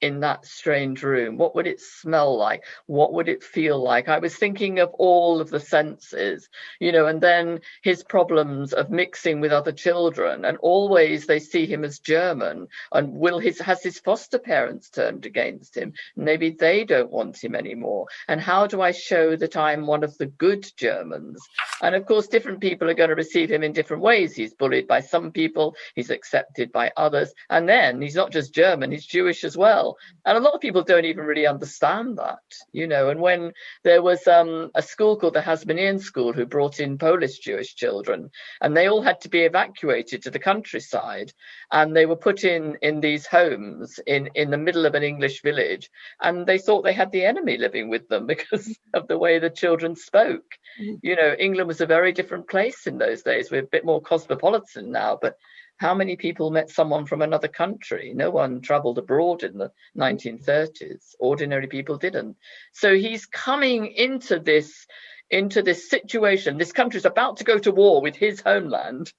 in that strange room? What would it smell like? What would it feel like? I was thinking of all of the senses, you know, and then his problems of mixing with other children, and always they see him as German, and has his foster parents turned against him? Maybe they don't want him anymore. And how do I show that I'm one of the good Germans? And of course, different people are going to receive him in different ways. He's bullied by some people, he's accepted by others, and then he's not just German, he's Jewish as well. And a lot of people don't even really understand that, you know. And when there was a school called the Hasmonean School who brought in Polish Jewish children, and they all had to be evacuated to the countryside, and they were put in these homes in the middle of an English village, and they thought they had the enemy living with them because of the way the children spoke. You know, England was a very different place in those days. We're a bit more cosmopolitan now, but how many people met someone from another country? No one traveled abroad in the 1930s. Ordinary people didn't. So he's coming into this into this situation. This country's about to go to war with his homeland.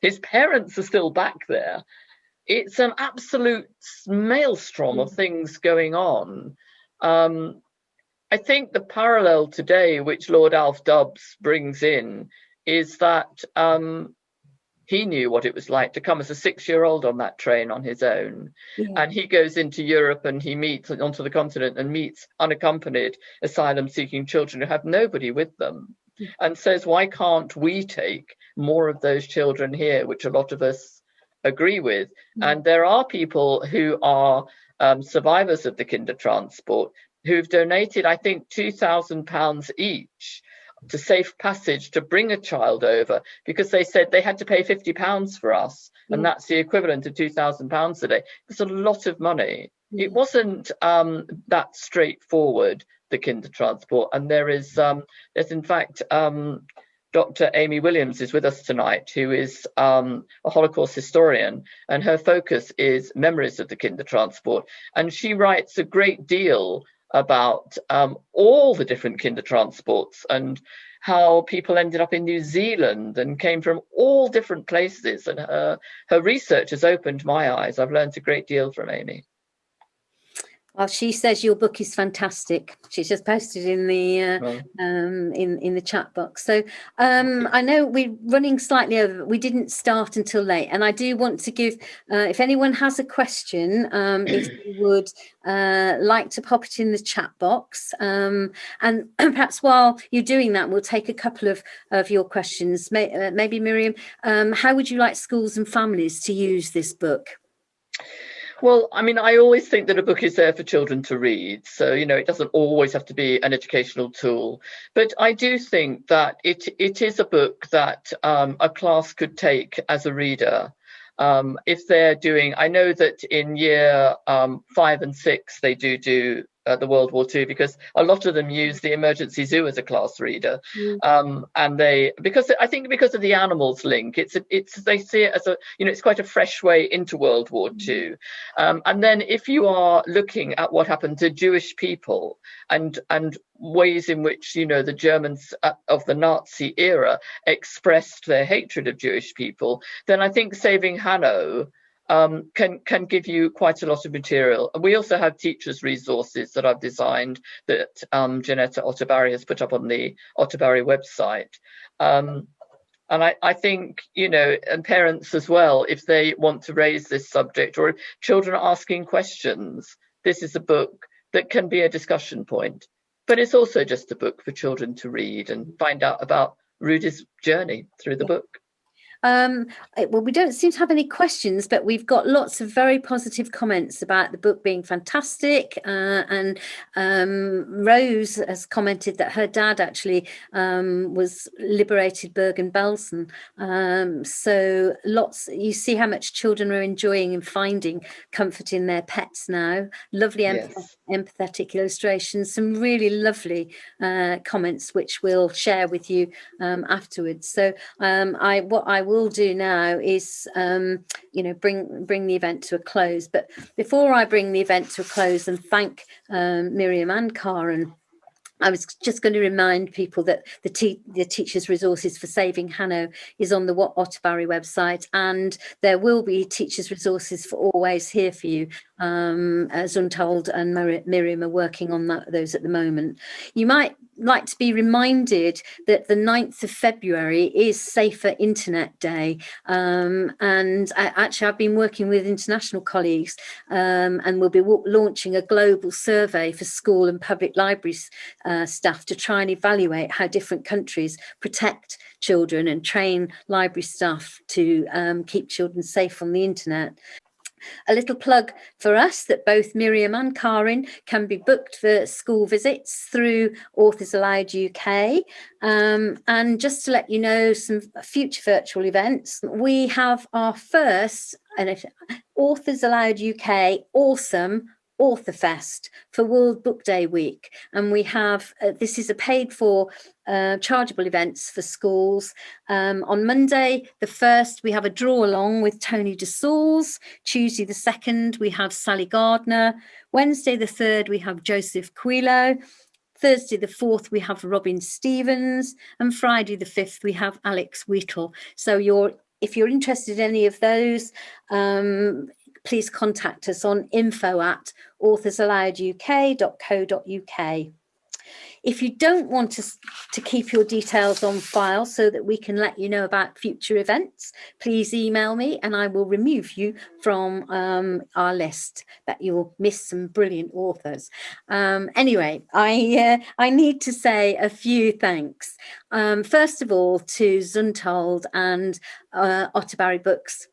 His parents are still back there. It's an absolute maelstrom of things going on. I think the parallel today, which Lord Alf Dubs brings in, is that he knew what it was like to come as a 6-year-old on that train on his own. And he goes into Europe and he meets onto the continent and meets unaccompanied asylum-seeking children who have nobody with them, and says, why can't we take more of those children here, which a lot of us agree with. And there are people who are survivors of the Kindertransport who've donated, I think, £2,000 each to Safe Passage to bring a child over, because they said they had to pay £50 for us, and that's the equivalent of £2,000 a day. It's a lot of money. It wasn't that straightforward, the Kindertransport, and there's in fact Dr. Amy Williams is with us tonight, who is a Holocaust historian, and her focus is memories of the Kindertransport, and she writes a great deal about all the different Kindertransports and how people ended up in New Zealand and came from all different places. And her research has opened my eyes. I've learned a great deal from Amy. Well, she says your book is fantastic. She's just posted in the in the chat box. So I know we're running slightly over, but we didn't start until late. And I do want to give, if anyone has a question, if you would like to pop it in the chat box. And perhaps while you're doing that, we'll take a couple of your questions. Maybe Miriam, how would you like schools and families to use this book? Well, I mean, I always think that a book is there for children to read. So, you know, it doesn't always have to be an educational tool. But I do think that it is a book that a class could take as a reader. If they're doing, I know that in year 5 and 6, they do the World War II, because a lot of them use the Emergency Zoo as a class reader, and because of the animals link, they see it as a, you know, it's quite a fresh way into World War II. And then if you are looking at what happened to Jewish people and ways in which, you know, the Germans of the Nazi era expressed their hatred of Jewish people, then I think Saving Hanno can give you quite a lot of material. We also have teachers' resources that I've designed that Janetta Otterbury has put up on the Otterbury website. And I think, you know, and parents as well, if they want to raise this subject, or if children are asking questions, this is a book that can be a discussion point. But it's also just a book for children to read and find out about Rudy's journey through the book. Well, we don't seem to have any questions, but we've got lots of very positive comments about the book being fantastic. And Rose has commented that her dad actually was liberated Bergen-Belsen. So you see how much children are enjoying and finding comfort in their pets now. Lovely empathetic illustrations, some really lovely comments, which we'll share with you afterwards. So what I will do now is bring the event to a close. But before I bring the event to a close and thank Miriam and Karen, I was just going to remind people that the teachers' resources for Saving Hanno is on the Otterbury website, and there will be teachers' resources for Always Here For You, as Untold and Miriam are working on those at the moment. You might like to be reminded that the 9th of February is Safer Internet Day, and actually I've been working with international colleagues, and we'll be launching a global survey for school and public libraries staff to try and evaluate how different countries protect children and train library staff to keep children safe on the internet. A little plug for us that both Miriam and Karen can be booked for school visits through Authors Aloud UK. And just to let you know some future virtual events, we have our first Authors Aloud UK Awesome Author Fest for World Book Day week, and we have this is a paid for chargeable events for schools. On Monday the 1st we have a draw along with Tony DeSaules. Tuesday the 2nd we have Sally Gardner. Wednesday the 3rd we have Joseph Quilo. Thursday the 4th, we have Robin Stevens, and Friday the 5th, we have Alex Whittle. So if you're interested in any of those, please contact us on info@authorsalouduk.co.uk. If you don't want us to keep your details on file so that we can let you know about future events, please email me and I will remove you from our list, that you'll miss some brilliant authors. Anyway, I need to say a few thanks. First of all, to Zuntold and Otterbury Books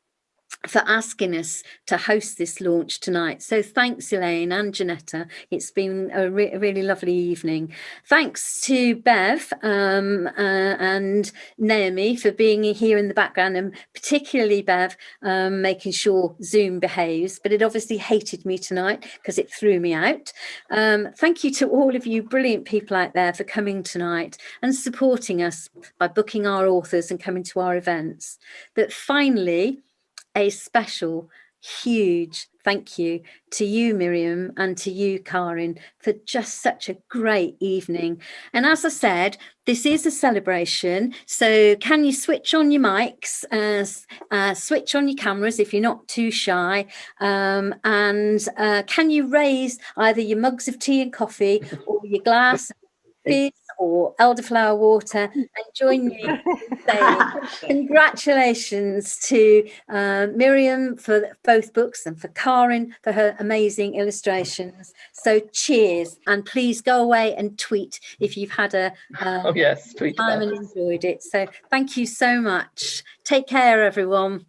for asking us to host this launch tonight. So thanks, Elaine and Janetta. It's been a really lovely evening. Thanks to Bev and Naomi for being here in the background, and particularly Bev making sure Zoom behaves, but it obviously hated me tonight because it threw me out. Thank you to all of you brilliant people out there for coming tonight and supporting us by booking our authors and coming to our events. But finally, a special, huge thank you to you, Miriam, and to you, Karin, for just such a great evening. And as I said, this is a celebration. So can you switch on your mics, switch on your cameras if you're not too shy, and can you raise either your mugs of tea and coffee or your glass fizz or elderflower water, and join me in saying congratulations to Miriam for both books and for Karin for her amazing illustrations. So cheers, and please go away and tweet if you've had a tweet time and enjoyed it. So thank you so much. Take care, everyone.